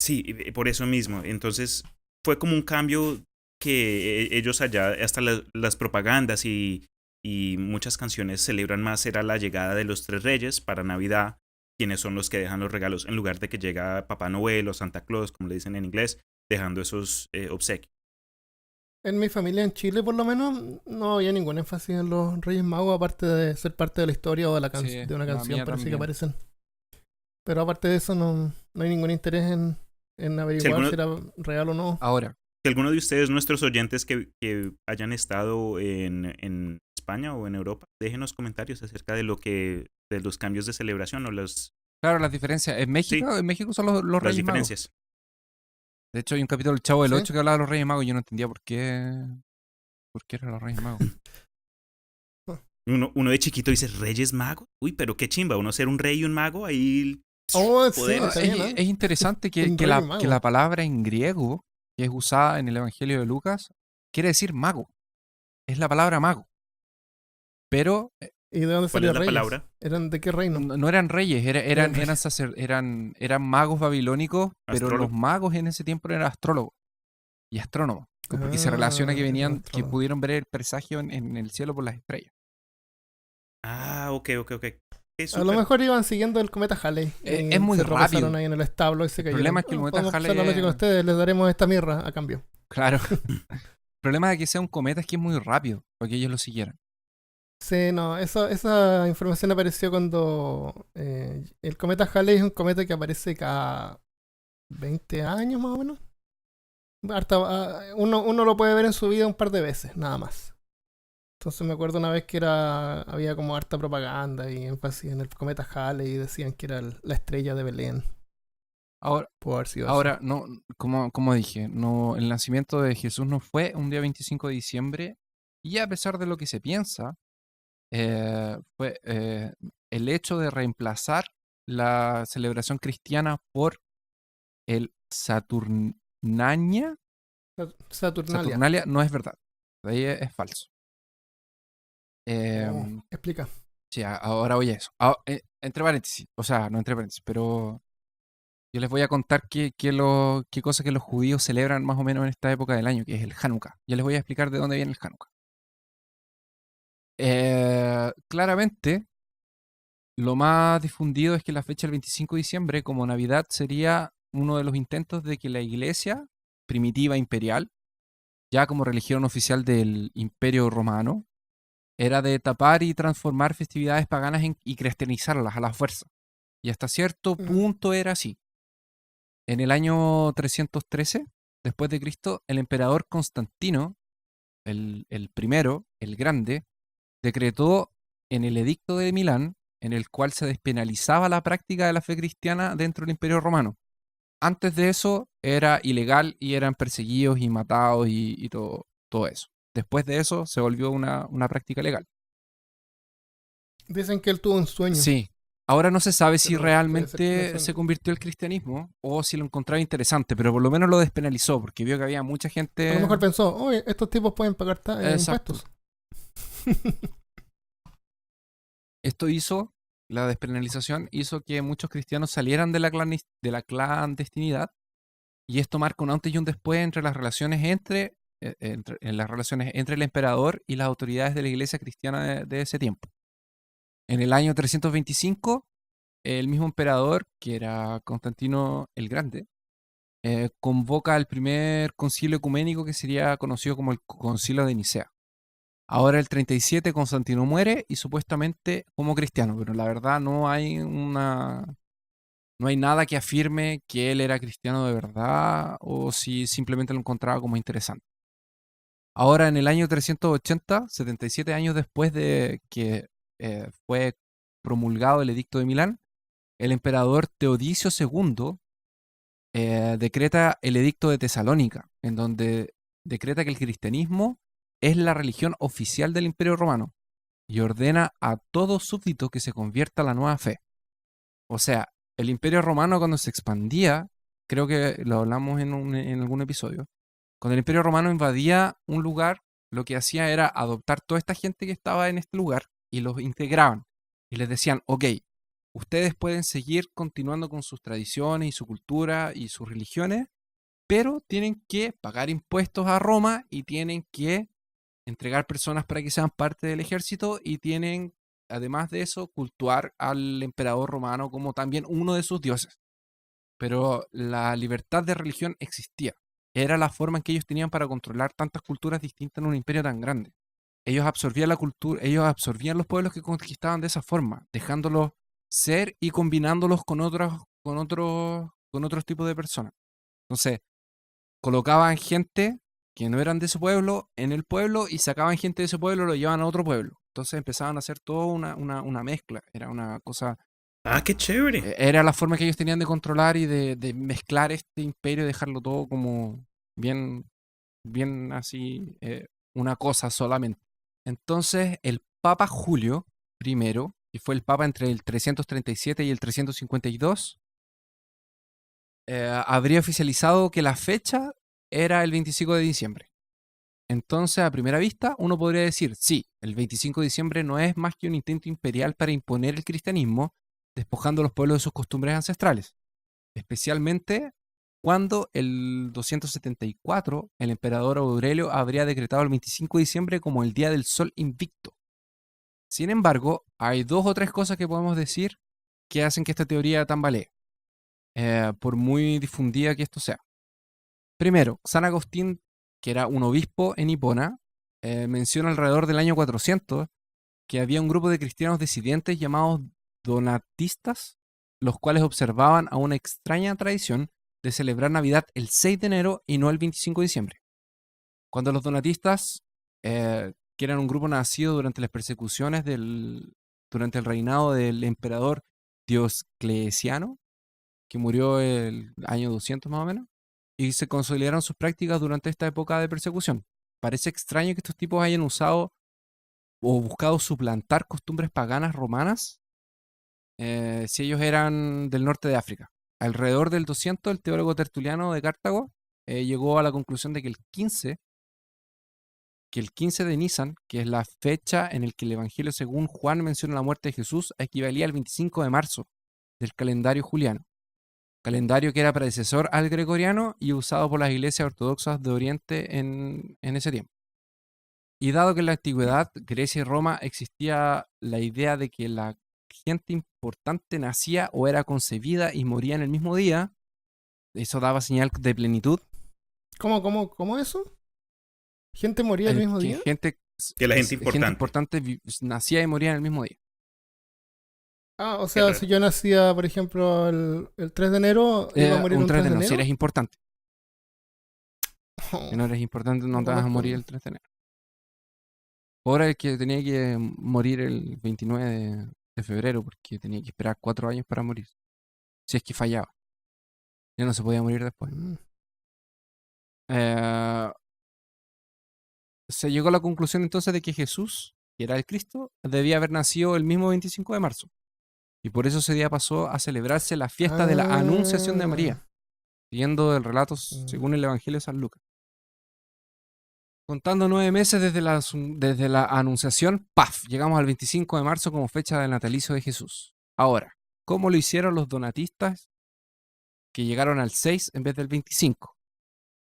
Sí, por eso mismo. Entonces fue como un cambio que ellos allá, hasta las propagandas y muchas canciones celebran más, era la llegada de los 3 reyes para Navidad, quienes son los que dejan los regalos, en lugar de que llega Papá Noel o Santa Claus, como le dicen en inglés, dejando esos obsequios. En mi familia en Chile, por lo menos, no había ningún énfasis en los Reyes Magos, aparte de ser parte de la historia o de, Sí, de una la canción, mía parece que también. aparecen. Pero aparte de eso, no hay ningún interés en averiguar alguno- si era real o no. Ahora, Si alguno de ustedes, nuestros oyentes que hayan estado en España o en Europa, déjenos comentarios acerca de de los cambios de celebración o claro, las diferencias. En México son los las Reyes Magos. diferencias. De hecho, hay un capítulo del Chavo del ¿Sí? 8 que hablaba de los Reyes Magos y yo no entendía por qué eran los Reyes Magos. Uno de chiquito dice Reyes Magos. Uy, pero qué chimba. Uno ser un rey y un mago ahí. Oh, sí, Poder. está bien, ¿eh? Es interesante Un que rey la mago. palabra en griego que es usada en el Evangelio de Lucas quiere decir mago. Es la palabra mago. Pero ¿Y de dónde ¿Cuál salió es la reyes? palabra? ¿Eran de qué reino? no eran reyes, Eran reyes. eran magos babilónicos, pero los Astrólogo. magos en ese tiempo eran astrólogos y astrónomos. Porque se relaciona que Eran venían, que astrónomos. pudieron ver el presagio en el cielo por las estrellas. Ah, ok. Es A lo súper. mejor iban siguiendo el cometa Halley y Es muy se tropezaron rápido. ahí en el establo y se El problema cayeron. es que el Oh, cometa podemos usar Halley la lógica de es... ustedes, les daremos esta mirra a cambio. Claro. El problema de que sea un cometa es que es muy rápido para que ellos lo siguieran. Sí, no, esa información apareció cuando el cometa Halley es un cometa que aparece cada 20 años más o menos. Uno lo puede ver en su vida un par de veces, nada más. Entonces me acuerdo una vez que había como harta propaganda y énfasis en el cometa Halley y decían que era la estrella de Belén. Ahora, Pudo haber sido ahora eso. no, como dije, no, el nacimiento de Jesús no fue un día 25 de diciembre y a pesar de lo que se piensa, fue el hecho de reemplazar la celebración cristiana por el Saturnalia Saturnalia. no es verdad. Ahí es falso. Oh, Em, explica. sí, ahora oye eso. Entre paréntesis, o sea, no entre paréntesis, pero yo les voy a contar qué cosa que los judíos celebran más o menos en esta época del año, que es el Hanukkah. Ya les voy a explicar de dónde viene el Hanukkah. Claramente, lo más difundido es que la fecha del 25 de diciembre, como Navidad, sería uno de los intentos de que la iglesia primitiva imperial, ya como religión oficial del Imperio Romano, era de tapar y transformar festividades paganas y cristianizarlas a la fuerza. Y hasta cierto Ujú. punto era así. En el año 313, después de Cristo, el emperador Constantino, el primero, el grande, decretó en el Edicto de Milán, en el cual se despenalizaba la práctica de la fe cristiana dentro del Imperio Romano. Antes de eso era ilegal y eran perseguidos y matados y todo eso. Después de eso se volvió una práctica legal. Dicen que él tuvo un sueño, Sí, ahora no se sabe si pero debe ser que no realmente fue. se convirtió el cristianismo o si lo encontraba interesante, pero por lo menos lo despenalizó porque vio que había mucha A lo gente... mejor pensó, oye, estos tipos pueden pagar Exacto. impuestos. Esto hizo, la despenalización hizo que muchos cristianos salieran de la clandestinidad y esto marca un antes y un después entre las relaciones en las relaciones entre el emperador y las autoridades de la iglesia cristiana de ese tiempo. En el año 325, el mismo emperador, que era Constantino el Grande, convoca al primer concilio ecuménico que sería conocido como el Concilio de Nicea. Ahora el 37 Constantino muere y supuestamente como cristiano, pero la verdad no hay nada que afirme que él era cristiano de verdad o si simplemente lo encontraba como interesante. Ahora en el año 380, 77 años después de que fue promulgado el Edicto de Milán, el emperador Teodicio II decreta el Edicto de Tesalónica, en donde decreta que el cristianismo es la religión oficial del Imperio Romano y ordena a todo súbdito que se convierta a la nueva fe. O sea, el Imperio Romano cuando se expandía, creo que lo hablamos en algún episodio, cuando el Imperio Romano invadía un lugar, lo que hacía era adoptar toda esta gente que estaba en este lugar y los integraban y les decían, ok, ustedes pueden seguir continuando con sus tradiciones y su cultura y sus religiones, pero tienen que pagar impuestos a Roma y tienen que entregar personas para que sean parte del ejército y tienen, además de eso, cultuar al emperador romano como también uno de sus dioses. Pero la libertad de religión existía. Era la forma en que ellos tenían para controlar tantas culturas distintas en un imperio tan grande. Ellos absorbían la cultura, ellos absorbían los pueblos que conquistaban de esa forma, dejándolos ser y combinándolos con otros tipos de personas. Entonces, colocaban gente que no eran de ese pueblo en el pueblo y sacaban gente de ese pueblo y lo llevaban a otro pueblo. Entonces empezaban a hacer toda una mezcla. Era una cosa. Ah, qué chévere. Era la forma que ellos tenían de controlar y de mezclar este imperio y dejarlo todo como bien así, una cosa solamente. Entonces, Papa Julio I, que fue el Papa entre el 337 y el 352, habría oficializado que la fecha era el 25 de diciembre. Entonces, a primera vista, uno podría decir, sí, el 25 de diciembre no es más que un intento imperial para imponer el cristianismo, despojando a los pueblos de sus costumbres ancestrales. Especialmente cuando el 274 el emperador Aurelio habría decretado el 25 de diciembre como el Día del Sol Invicto. Sin embargo, hay 2 o 3 cosas que podemos decir que hacen que esta teoría tambalee, por muy difundida que esto sea. Primero, San Agustín, que era un obispo en Hipona, menciona alrededor del año 400 que había un grupo de cristianos disidentes llamados donatistas, los cuales observaban a una extraña tradición de celebrar Navidad el 6 de enero y no el 25 de diciembre. Cuando los donatistas, que eran un grupo nacido durante las persecuciones durante el reinado del emperador Diocleciano, que murió el año 200 más o menos, y se consolidaron sus prácticas durante esta época de persecución. Parece extraño que estos tipos hayan usado o buscado suplantar costumbres paganas romanas si ellos eran del norte de África. Alrededor del 200, el teólogo Tertuliano de Cartago llegó a la conclusión de que el 15 de Nisan, que es la fecha en la que el Evangelio según Juan menciona la muerte de Jesús, equivalía al 25 de marzo del calendario juliano. Calendario que era predecesor al gregoriano y usado por las iglesias ortodoxas de Oriente en ese tiempo. Y dado que en la antigüedad, Grecia y Roma, existía la idea de que la gente importante nacía o era concebida y moría en el mismo día, eso daba señal de plenitud. ¿Cómo eso? ¿Gente moría el mismo día? Que la gente importante nacía y moría en el mismo día. Ah, o sea, si yo nacía, por ejemplo, el 3 de enero, iba a morir un 3 de enero. Si eres importante. Oh, Si no eres importante, no te vas a morir el 3 de enero. Ahora el que tenía que morir el 29 de febrero, porque tenía que esperar 4 años para morir. Si es que fallaba. Ya no se podía morir después. Se llegó a la conclusión entonces de que Jesús, que era el Cristo, debía haber nacido el mismo 25 de marzo. Y por eso ese día pasó a celebrarse la fiesta de la Anunciación de María, siguiendo el relato según el Evangelio de San Lucas. Contando 9 meses desde la Anunciación, ¡paf! Llegamos al 25 de marzo como fecha del natalicio de Jesús. Ahora, ¿cómo lo hicieron los donatistas que llegaron al 6 en vez del 25?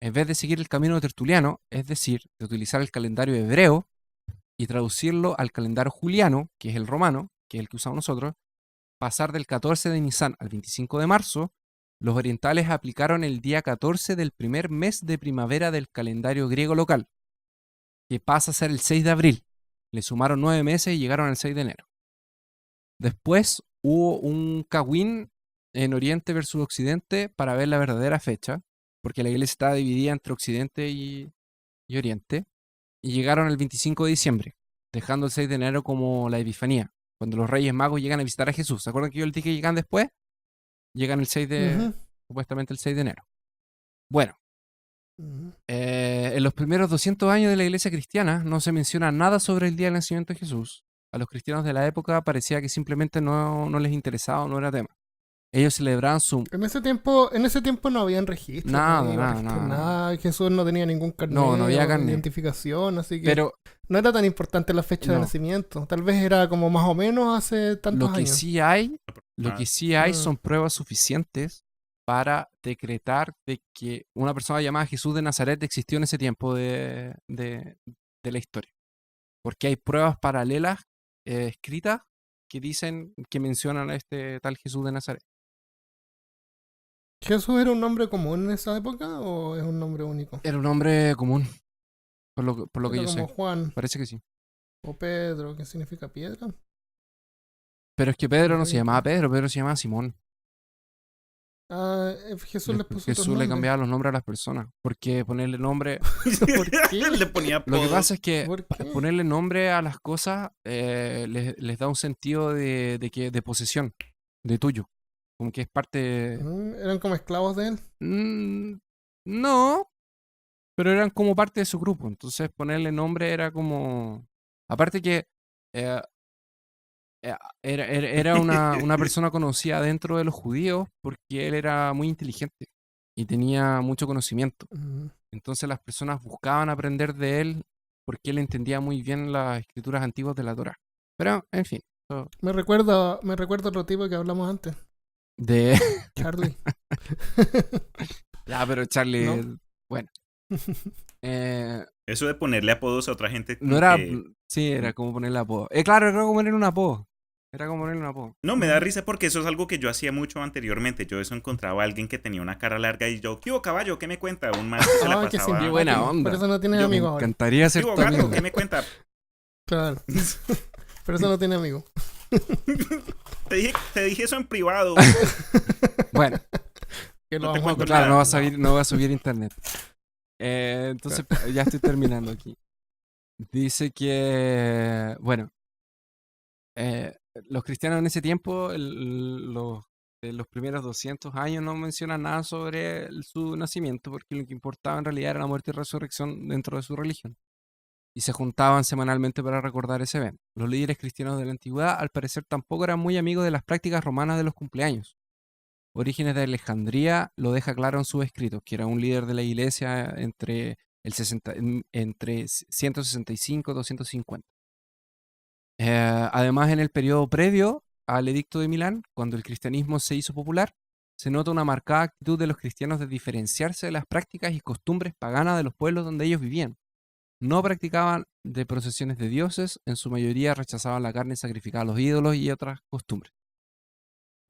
En vez de seguir el camino tertuliano, es decir, de utilizar el calendario hebreo y traducirlo al calendario juliano, que es el romano, que es el que usamos nosotros, pasar del 14 de Nisan al 25 de marzo, los orientales aplicaron el día 14 del primer mes de primavera del calendario griego local, que pasa a ser el 6 de abril. Le sumaron 9 meses y llegaron al 6 de enero. Después hubo un cagüín en Oriente versus Occidente para ver la verdadera fecha, porque la iglesia estaba dividida entre Occidente y Oriente, y llegaron el 25 de diciembre, dejando el 6 de enero como la Epifanía, cuando los Reyes Magos llegan a visitar a Jesús. ¿Se acuerdan que yo les dije que llegan después? Llegan el 6 de... supuestamente el 6 de enero. Bueno, en los primeros 200 años de la iglesia cristiana no se menciona nada sobre el día del nacimiento de Jesús. A los cristianos de la época parecía que simplemente no les interesaba o no era tema. Ellos celebraban su... En ese tiempo no habían registro. Nada. Jesús no tenía ningún carnet no había carnet. Identificación, así que no era tan importante la fecha de nacimiento. Tal vez era como más o menos hace tantos años. Lo que sí hay son pruebas suficientes para decretar de que una persona llamada Jesús de Nazaret existió en ese tiempo de la historia. Porque hay pruebas paralelas escritas que mencionan a este tal Jesús de Nazaret. ¿Jesús era un nombre común en esa época o es un nombre único? Era un nombre común, por lo que yo sé. Como Juan. Parece que sí. O Pedro, ¿qué significa piedra? Pero es que Pedro no se llamaba Pedro se llamaba Simón. Jesús le puso Jesús le cambiaba los nombres a las personas. Porque ponerle nombre... ¿Por qué le ponía apodo? Lo que pasa es que ponerle nombre a las cosas les da un sentido de posesión, de tuyo. Como que es parte... ¿Eran como esclavos de él? No, pero eran como parte de su grupo. Entonces ponerle nombre era como... Aparte que Eh, era una persona conocida dentro de los judíos porque él era muy inteligente y tenía mucho conocimiento. Mm. Entonces las personas buscaban aprender de él porque él entendía muy bien las escrituras antiguas de la Torá. Pero, en fin, Me recuerda a otro tipo que hablamos antes, de... Charlie. Ya, pero Charlie, ¿No? bueno. eh, Eso de ponerle apodos a otra gente no como era... que... Sí, era como ponerle apodo. Claro, era como ponerle un apodo. Era como ponerle un apodo. No, me da risa porque eso es algo que yo hacía mucho anteriormente. Yo eso encontraba a alguien que tenía una cara larga y yo, ¿qué hubo, caballo? ¿Qué me cuenta? Un man que se la Ay, qué pasaba... Qué buena simpático. onda. Por eso no tienes Yo- Me amigo ahora. encantaría ¿Qué ser hubo, tu gato? amigo. ¿Qué me cuenta? Claro. Por eso no tiene amigo. Te dije eso en privado. Bueno, Que lo No te vamos a cuento cortar. claro, nada. no va a subir internet. Entonces, ya estoy terminando aquí. Dice que, bueno, los cristianos en ese tiempo, de los primeros 200 años, no mencionan nada sobre su nacimiento, porque lo que importaba en realidad era la muerte y resurrección dentro de su religión. Y se juntaban semanalmente para recordar ese evento. Los líderes cristianos de la antigüedad, al parecer, tampoco eran muy amigos de las prácticas romanas de los cumpleaños. Orígenes de Alejandría lo deja claro en sus escritos, que era un líder de la iglesia entre, entre 165 y 250. Además, en el periodo previo al Edicto de Milán, cuando el cristianismo se hizo popular, se nota una marcada actitud de los cristianos de diferenciarse de las prácticas y costumbres paganas de los pueblos donde ellos vivían. No practicaban de procesiones de dioses, en su mayoría rechazaban la carne sacrificada a los ídolos y otras costumbres.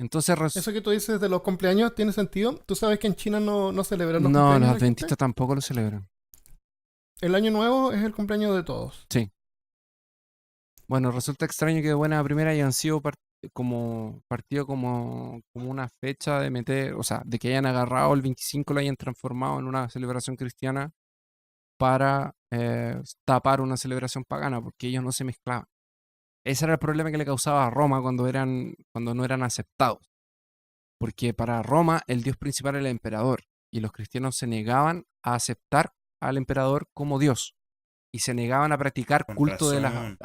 Entonces, Eso que tú dices de los cumpleaños tiene sentido. Tú sabes que en China no celebran los no, cumpleaños los de la gente. adventistas tampoco lo celebran. El año nuevo es el cumpleaños de todos. Sí. Bueno, resulta extraño que de buena primera hayan sido partido como una fecha de meter, o sea, de que hayan agarrado el 25 y lo hayan transformado en una celebración cristiana para tapar una celebración pagana, porque ellos no se mezclaban. Ese era el problema que le causaba a Roma cuando no eran aceptados. Porque para Roma el dios principal era el emperador, y los cristianos se negaban a aceptar al emperador como dios, y se negaban a practicar Con culto de razón.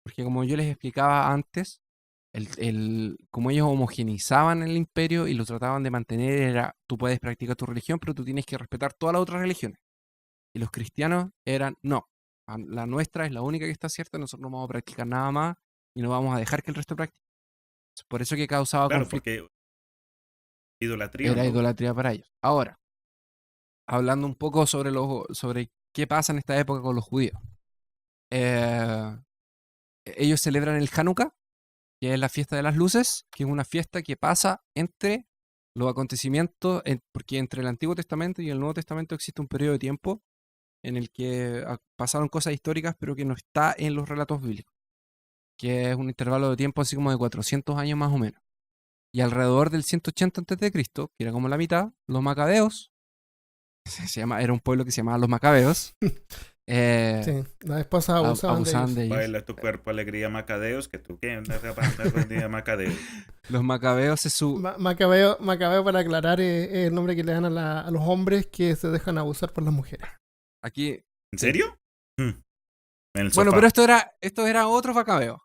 porque como yo les explicaba antes, como ellos homogenizaban el imperio y lo trataban de mantener, era, tú puedes practicar tu religión, pero tú tienes que respetar todas las otras religiones. Y los cristianos eran, no, la nuestra es la única que está cierta, nosotros no vamos a practicar nada más y no vamos a dejar que el resto practique. Por eso que causaba Claro, conflicto. porque idolatría, Era ¿no? idolatría para ellos. Ahora, hablando un poco sobre qué pasa en esta época con los judíos. Ellos celebran el Hanukkah, que es la fiesta de las luces, que es una fiesta que pasa entre los acontecimientos, porque entre el Antiguo Testamento y el Nuevo Testamento existe un periodo de tiempo en el que pasaron cosas históricas, pero que no está en los relatos bíblicos, que es un intervalo de tiempo así como de 400 años más o menos. Y alrededor del 180 a.C., que era como la mitad, los macabeos, era un pueblo que se llamaba los macabeos, Sí, las esposas abusaban de ellos. ellos. Baila tu cuerpo, alegría, Macadeos, que tú qué, alegría, Macadeos. Los macabeos Macabeo, para aclarar, es el nombre que le dan a los hombres que se dejan abusar por las mujeres. Aquí, ¿En serio? En el bueno, sofá. pero esto era otros macabeos.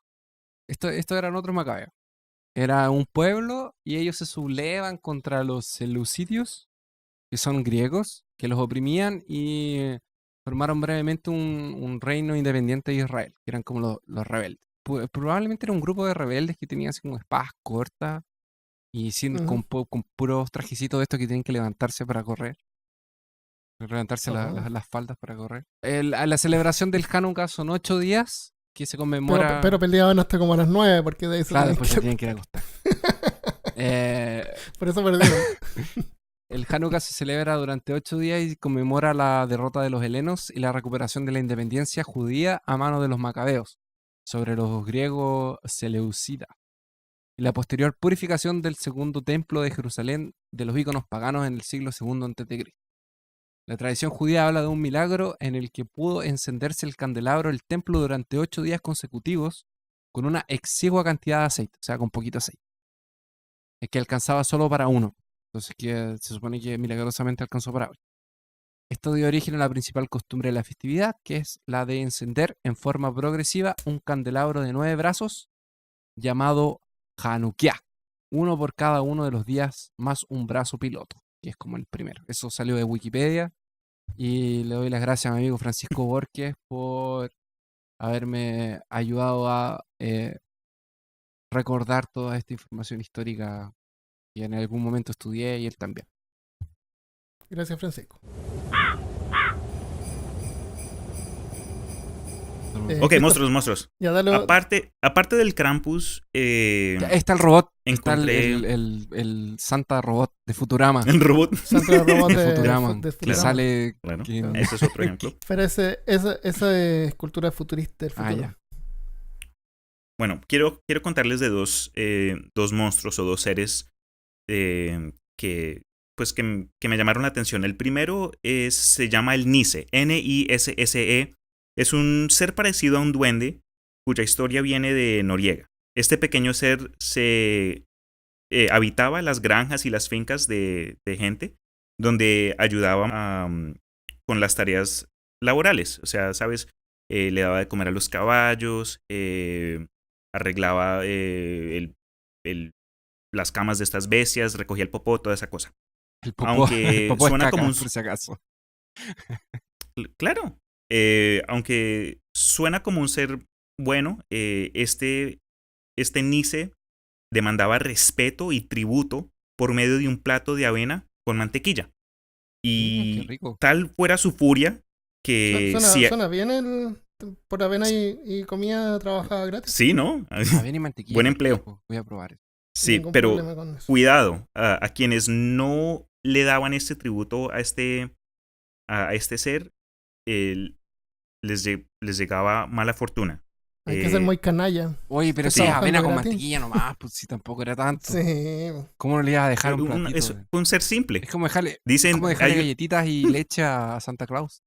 Esto eran otros macabeos. Era un pueblo y ellos se sublevan contra los seleucidios, que son griegos, que los oprimían y formaron brevemente un reino independiente de Israel, que eran como los rebeldes. Probablemente era un grupo de rebeldes que tenían así como espadas cortas y Ujú. con puros trajecitos de estos que tienen que levantarse para correr. Levantarse Oh. las faldas para correr. La celebración del Hanukkah son 8 días que se Pero, conmemora. pero peleaban hasta como a las 9, porque de ahí se Claro, tenían después se que... tienen que ir a acostar. Eh, Por eso perdieron. el Hanukkah se celebra durante 8 días y conmemora la derrota de los helenos y la recuperación de la independencia judía a mano de los macabeos sobre los griegos seleucidas. Y la posterior purificación del segundo templo de Jerusalén de los íconos paganos en el siglo II a.C. La tradición judía habla de un milagro en el que pudo encenderse el candelabro del templo durante 8 días consecutivos con una exigua cantidad de aceite, o sea, con poquito aceite. Es que alcanzaba solo para uno. Entonces que se supone que milagrosamente alcanzó para hoy. Esto dio origen a la principal costumbre de la festividad, que es la de encender en forma progresiva un candelabro de 9 brazos llamado Hanukkah, uno por cada uno de los días más un brazo piloto, que es como el primero. Eso salió de Wikipedia y le doy las gracias a mi amigo Francisco Borges por haberme ayudado a recordar toda esta información histórica que en algún momento estudié y él también. Gracias, Francisco. Ok, Christopher, monstruos. ya dale. Aparte del Krampus, Ya está el robot, está encontré el Santa Robot de Futurama. el robot. Santa Robot De de Futurama, de que Futurama. sale... Claro, que- ese es otro ejemplo. Pero esa es cultura futurista del Ah, futuro. ya. Bueno, quiero contarles de dos monstruos o dos seres que me llamaron la atención. El primero se llama el Nisse, Nisse. Es un ser parecido a un duende cuya historia viene de Noriega. Este pequeño ser se habitaba las granjas y las fincas de gente donde ayudaba con las tareas laborales. O sea, ¿sabes? Le daba de comer a los caballos, arreglaba las camas de estas bestias, recogía el popó, toda esa cosa. El popó, Aunque el popó es suena caca, como un... por si acaso. Claro, aunque suena como un ser bueno, este Nisse demandaba respeto y tributo por medio de un plato de avena con mantequilla. Qué Y rico. tal fuera su furia que Suena bien el por avena y comida trabajada gratis. Sí, ¿no? Avena y mantequilla. Buen qué empleo. rico. Voy a probar eso. Sí, Ningún pero problema con eso. cuidado, a quienes no le daban este tributo a este ser, les llegaba mala fortuna. Hay que ser muy canalla. Oye, pero ¿Estás si es trabajando avena con gratis? mantequilla nomás, pues si tampoco era tanto. Sí. ¿Cómo no le ibas a dejar un platito? Es un ser simple. Es como dejarle, Dicen, como dejarle hay- galletitas y leche a Santa Claus.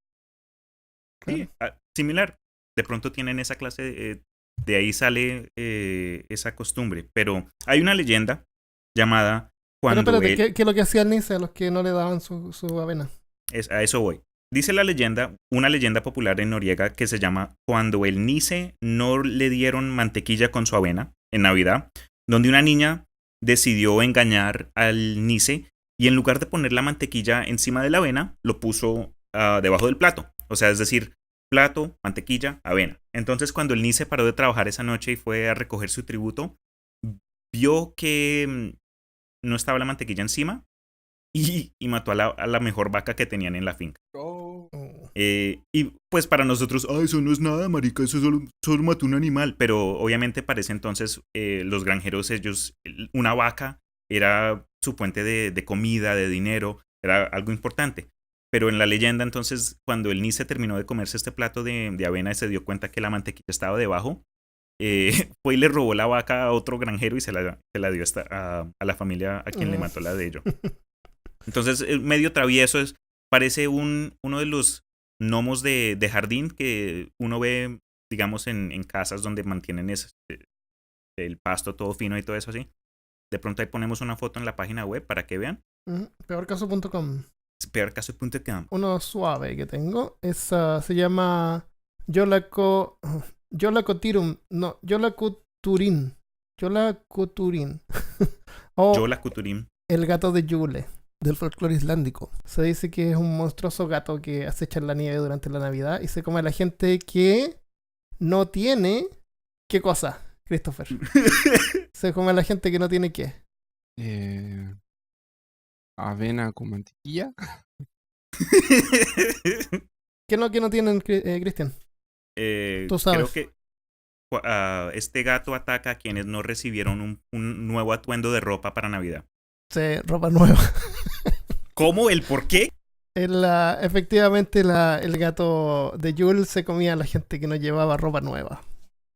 sí, similar. De pronto tienen esa clase de ahí sale esa costumbre. Pero hay una leyenda llamada Pero cuando espérate, ¿qué es lo que hacía el Nice a los que no le daban su avena? a eso voy. Dice la leyenda, una leyenda popular en Noriega que se llama Cuando el Nisse no le dieron mantequilla con su avena en Navidad, donde una niña decidió engañar al Nisse y en lugar de poner la mantequilla encima de la avena, lo puso debajo del plato. O sea, es decir, plato, mantequilla, avena. Entonces, cuando el Nisse paró de trabajar esa noche y fue a recoger su tributo, vio que no estaba la mantequilla encima y mató a la mejor vaca que tenían en la finca. Oh. Y pues para nosotros, eso no es nada, marica, eso solo mató un animal. Pero obviamente para ese entonces los granjeros, una vaca era su fuente de comida, de dinero, era algo importante. Pero en la leyenda entonces, cuando el Nisse terminó de comerse este plato de avena y se dio cuenta que la mantequilla estaba debajo, fue y le robó la vaca a otro granjero y se la dio a la familia a quien le mató la de ellos. Entonces, medio travieso, parece uno de los gnomos de jardín que uno ve, digamos, en casas donde mantienen el pasto todo fino y todo eso así. De pronto ahí ponemos una foto en la página web para que vean. Peorcaso.com. Peorcaso.com. Uno suave que tengo se llama Yolacoturin. No, Yolacoturin. O Yola Kuturim. el gato de Yule, del folclore islandico. Se dice que es un monstruoso gato que acecha en la nieve durante la Navidad y se come a la gente que no tiene... ¿Qué cosa, Christopher? Se come a la gente que no tiene qué. Avena con mantequilla. ¿Qué no tienen, Cristian? Tú sabes. Creo que este gato ataca a quienes no recibieron un nuevo atuendo de ropa para Navidad. Sí, ropa nueva. ¿Cómo? ¿El por qué? Efectivamente, el gato de Yule se comía a la gente que no llevaba ropa nueva.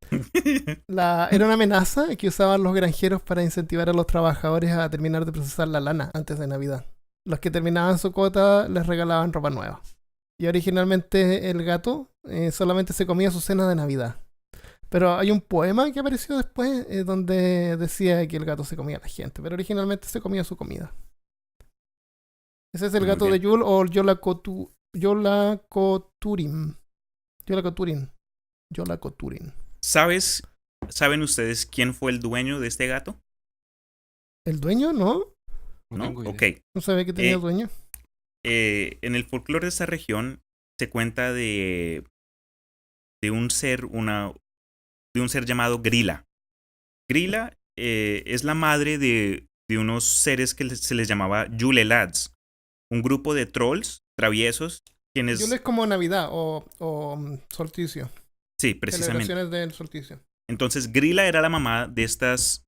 Era una amenaza que usaban los granjeros para incentivar a los trabajadores a terminar de procesar la lana antes de Navidad. Los que terminaban su cuota les regalaban ropa nueva. Y originalmente el gato solamente se comía su cena de Navidad. Pero hay un poema que apareció después donde decía que el gato se comía a la gente, pero originalmente se comía su comida. Ese es el Muy gato bien. de Yule o Yolacoturin. Yolacoturin. Yolacoturin. ¿Saben ustedes quién fue el dueño de este gato? ¿El dueño? ¿No? No ¿No? tengo idea. Ok. No sabía que tenía Eh, dueño. En el folclore de esta región se cuenta de un ser, de un ser llamado Grilla. Grilla es la madre de unos seres que se les llamaba Yule Lads, un grupo de trolls traviesos, quienes... Yule es como Navidad o solsticio. Sí, precisamente. Celebraciones del solsticio. Entonces, Grilla era la mamá de estos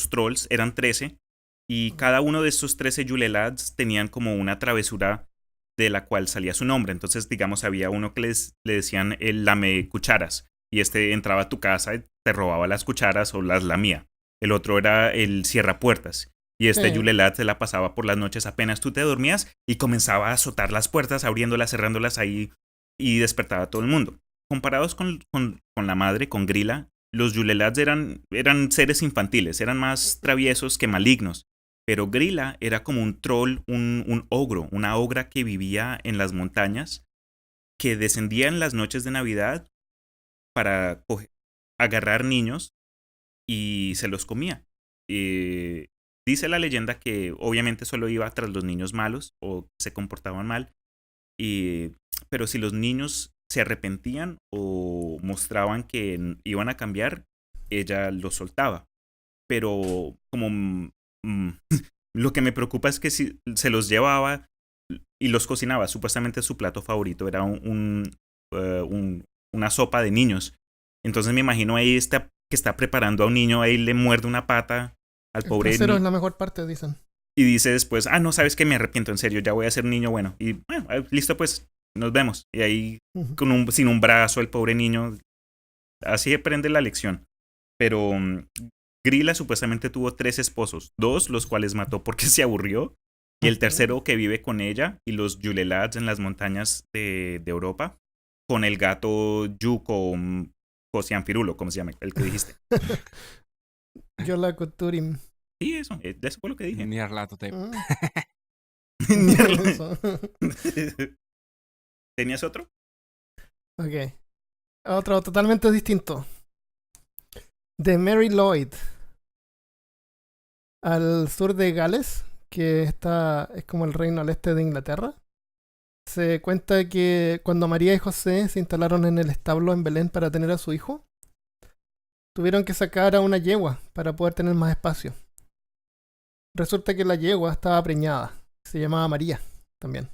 trolls, eran 13, y cada uno de estos 13 Yule Lads tenían como una travesura de la cual salía su nombre. Entonces, digamos, había uno que le decían el lame cucharas, y este entraba a tu casa y te robaba las cucharas o las lamía. El otro era el cierra puertas, y este Sí. Yule Lad se la pasaba por las noches apenas tú te dormías y comenzaba a azotar las puertas, abriéndolas, cerrándolas ahí, y despertaba a todo el mundo. Comparados con la madre, con Grilla, los Yule Lads eran seres infantiles, eran más traviesos que malignos. Pero Grilla era como un troll, un ogro, una ogra que vivía en las montañas, que descendía en las noches de Navidad para agarrar niños y se los comía. Dice la leyenda que obviamente solo iba tras los niños malos o que se comportaban mal, pero si los niños se arrepentían o mostraban que iban a cambiar, ella los soltaba. Pero como lo que me preocupa es que si se los llevaba y los cocinaba, supuestamente su plato favorito era una sopa de niños. Entonces me imagino ahí que está preparando a un niño, ahí le muerde una pata al El pobre trasero es niño la mejor parte, dicen. y dice después, no, sabes que me arrepiento, en serio, ya voy a ser un niño bueno. Y bueno, listo, pues nos vemos. Y ahí sin un brazo el pobre niño, así aprende la lección. Pero Grilla supuestamente tuvo 3 esposos, 2 los cuales mató porque se aburrió, y el tercero que vive con ella y los Yule Lads en las montañas de Europa, con el gato Yuko Cosianfirulo, ¿cómo se llama? El que dijiste. Yolacoturin. Sí, eso fue lo que dije. Nyarlathotep. Eso. ¿Tenías otro? Ok. Otro totalmente distinto. De Mary Lloyd. Al sur de Gales, que es como el reino al este de Inglaterra. Se cuenta que cuando María y José se instalaron en el establo en Belén para tener a su hijo, tuvieron que sacar a una yegua para poder tener más espacio. Resulta que la yegua estaba preñada. Se llamaba María también.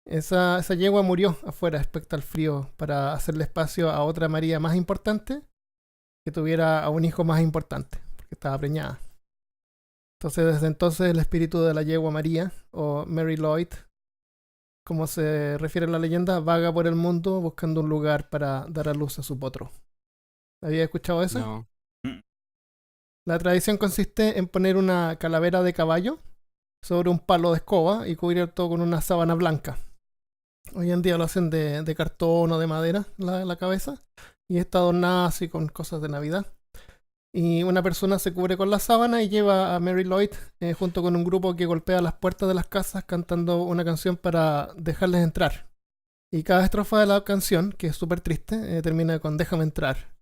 Esa yegua murió afuera respecto al frío para hacerle espacio a otra María más importante que tuviera a un hijo más importante, porque estaba preñada. Entonces, desde entonces, el espíritu de la yegua María, o Mary Lloyd, como se refiere a la leyenda, vaga por el mundo buscando un lugar para dar a luz a su potro. ¿Había escuchado eso? No. La tradición consiste en poner una calavera de caballo sobre un palo de escoba y cubrir todo con una sábana blanca. Hoy en día lo hacen de cartón o de madera la cabeza y está adornada así con cosas de Navidad. Y una persona se cubre con la sábana y lleva a Mary Lloyd junto con un grupo que golpea las puertas de las casas cantando una canción para dejarles entrar. Y cada estrofa de la canción, que es súper triste, termina con déjame entrar.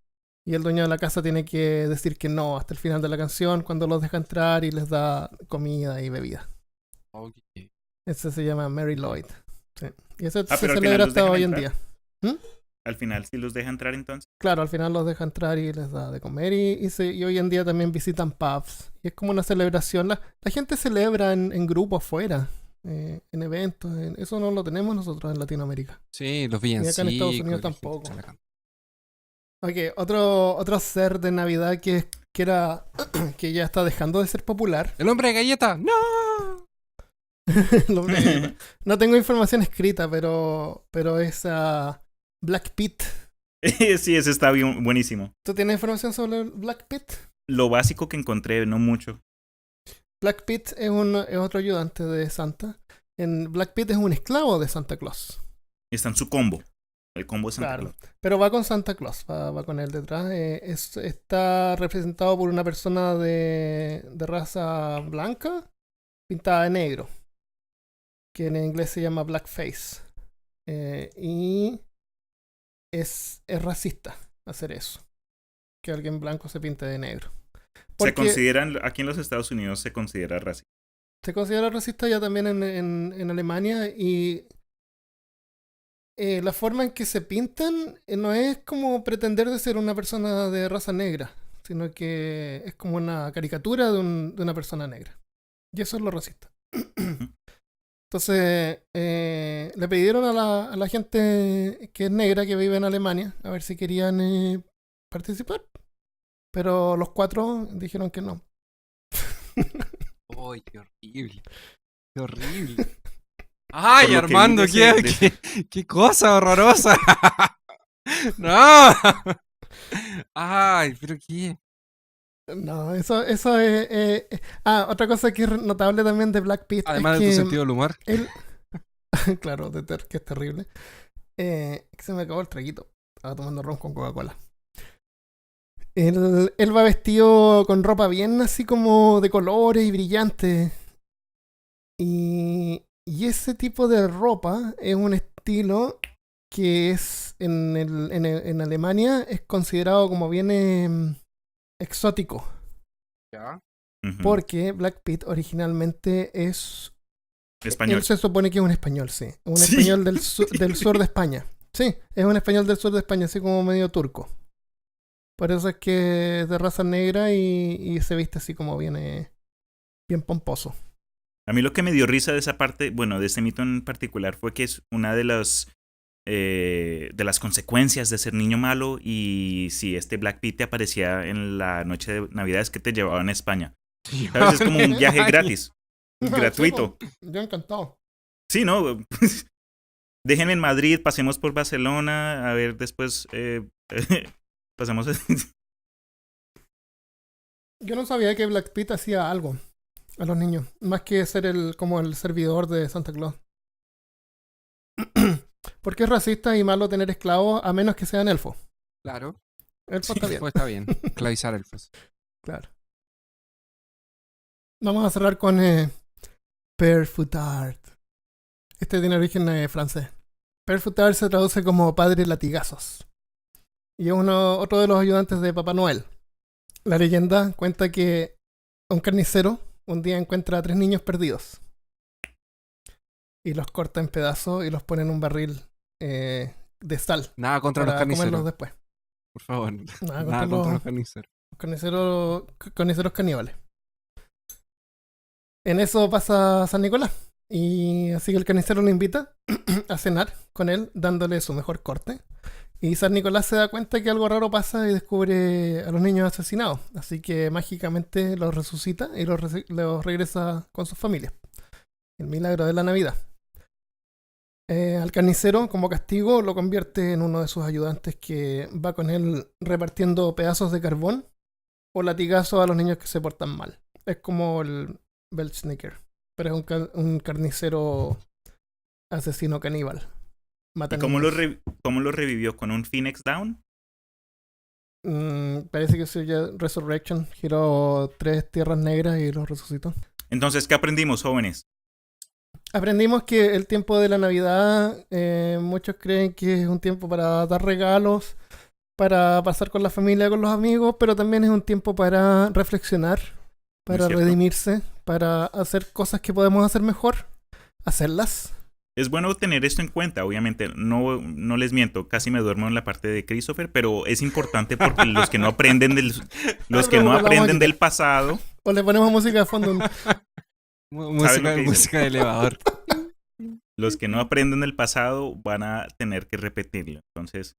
Y el dueño de la casa tiene que decir que no hasta el final de la canción cuando los deja entrar y les da comida y bebida. Ok. Ese se llama Mary Lloyd. Sí. Y ese se pero al final celebra los hasta dejan hoy en entrar. día. Al final sí los deja entrar entonces. Claro, al final los deja entrar y les da de comer y hoy en día también visitan pubs. Y es como una celebración. La gente celebra en grupo afuera, en eventos. Eso no lo tenemos nosotros en Latinoamérica. Sí, los Y villancicos. acá en Estados Unidos la gente tampoco. se la canta. Ok, otro ser de Navidad que era que ya está dejando de ser popular. ¡El hombre de galleta! ¡No! No tengo información escrita, pero es Black Pit. Sí, ese está bien, buenísimo. ¿Tú tienes información sobre Black Pit? Lo básico que encontré, no mucho. Black Pit es otro ayudante de Santa. Black Pit es un esclavo de Santa Claus. Está en su combo. El combo de Santa Claus. Pero va con Santa Claus, va con él detrás. Está representado por una persona de raza blanca pintada de negro, que en inglés se llama blackface. Y es racista hacer eso. Que alguien blanco se pinte de negro. Se consideran, aquí en los Estados Unidos se considera racista. Se considera racista ya también en Alemania y la forma en que se pintan no es como pretender de ser una persona de raza negra, sino que es como una caricatura de una persona negra. Y eso es lo racista. Entonces, le pidieron a la gente que es negra, que vive en Alemania, a ver si querían participar. Pero los 4 dijeron que no. ¡Ay, qué horrible! ¡Qué horrible! ¡Ay, Por lo que Armando, vi de qué cosa horrorosa! ¡No! ¡Ay, pero qué! No, eso es... otra cosa que es notable también de Black Pit Además es de que tu sentido del humor. él... claro, que es terrible. Que se me acabó el traguito. Estaba tomando ron con Coca-Cola. Él va vestido con ropa bien así como de colores y brillante. Y ese tipo de ropa es un estilo que es en Alemania es considerado como bien exótico. ¿Ya? Porque Black Pit originalmente es... Español. Él se supone que es un español, sí. Un Sí. español del sur de España. Sí, es un español del sur de España, así como medio turco. Por eso es que es de raza negra y se viste así como bien pomposo. A mí lo que me dio risa de esa parte, bueno, de este mito en particular, fue que es una de las consecuencias de ser niño malo. Y si este Black Pit te aparecía en la noche de Navidad, es que te llevaban a España. ¿Sabes? Es como un viaje gratis, gratuito. Sí, yo encantado. Sí, ¿no? Déjenme en Madrid, pasemos por Barcelona, a ver, después pasemos... Yo no sabía que Black Pit hacía algo a los niños, más que ser como el servidor de Santa Claus. Porque es racista y malo tener esclavos a menos que sean elfos. Claro. Elfos está bien. Pues está bien. Esclavizar elfos. Claro. Vamos a cerrar con Père Foutard. Este tiene origen francés. Père Foutard se traduce como padre latigazos. Y es otro de los ayudantes de Papá Noel. La leyenda cuenta que un carnicero un día encuentra a 3 niños perdidos. Y los corta en pedazos y los pone en un barril de sal. Nada contra los Para comerlos carniceros. después. Por favor. Nada Nada contra contra los los carniceros. carniceros caníbales. En eso pasa San Nicolás. Y así que el carnicero lo invita a cenar con él, dándole su mejor corte. Y San Nicolás se da cuenta que algo raro pasa y descubre a los niños asesinados. Así que mágicamente los resucita y los regresa con sus familias. El milagro de la Navidad. Al carnicero, como castigo, lo convierte en uno de sus ayudantes que va con él repartiendo pedazos de carbón o latigazos a los niños que se portan mal. Es como el Belschnicker, pero es un carnicero asesino caníbal. Mata ¿Y cómo niños. cómo lo revivió? ¿Con un Phoenix Down? Parece que sería Resurrection. Giró 3 tierras negras y los resucitó. Entonces, ¿qué aprendimos, jóvenes? Aprendimos que el tiempo de la Navidad, muchos creen que es un tiempo para dar regalos, para pasar con la familia, con los amigos, pero también es un tiempo para reflexionar, para cierto. redimirse, para hacer cosas que podemos hacer mejor, hacerlas. Es bueno tener esto en cuenta, obviamente, no les miento, casi me duermo en la parte de Christopher, pero es importante porque los que no aprenden del pasado, O le ponemos música de fondo. Música de elevador. los que no aprenden del pasado van a tener que repetirlo. Entonces,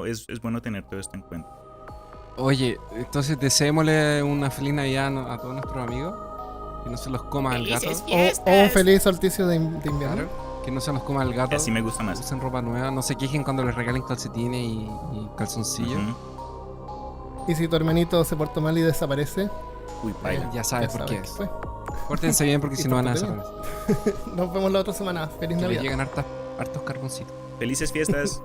es bueno tener todo esto en cuenta. Oye, entonces deseémosle una feliz Navidad a todos nuestros amigos. Que no se los coma el gato. O un feliz solsticio de invierno. Claro, que no se los coma el gato. Así me gusta más. Usen ropa nueva. No se quejen cuando les regalen calcetines y calzoncillos. Ujú. Y si tu hermanito se portó mal y desaparece, Uy, paila. Ya sabes por qué sabes es. fue. Pórtense bien porque Y si no van a pórtate desaparecer. Nos vemos la otra semana. Feliz Que les Navidad. llegan hartos carboncitos. Felices fiestas.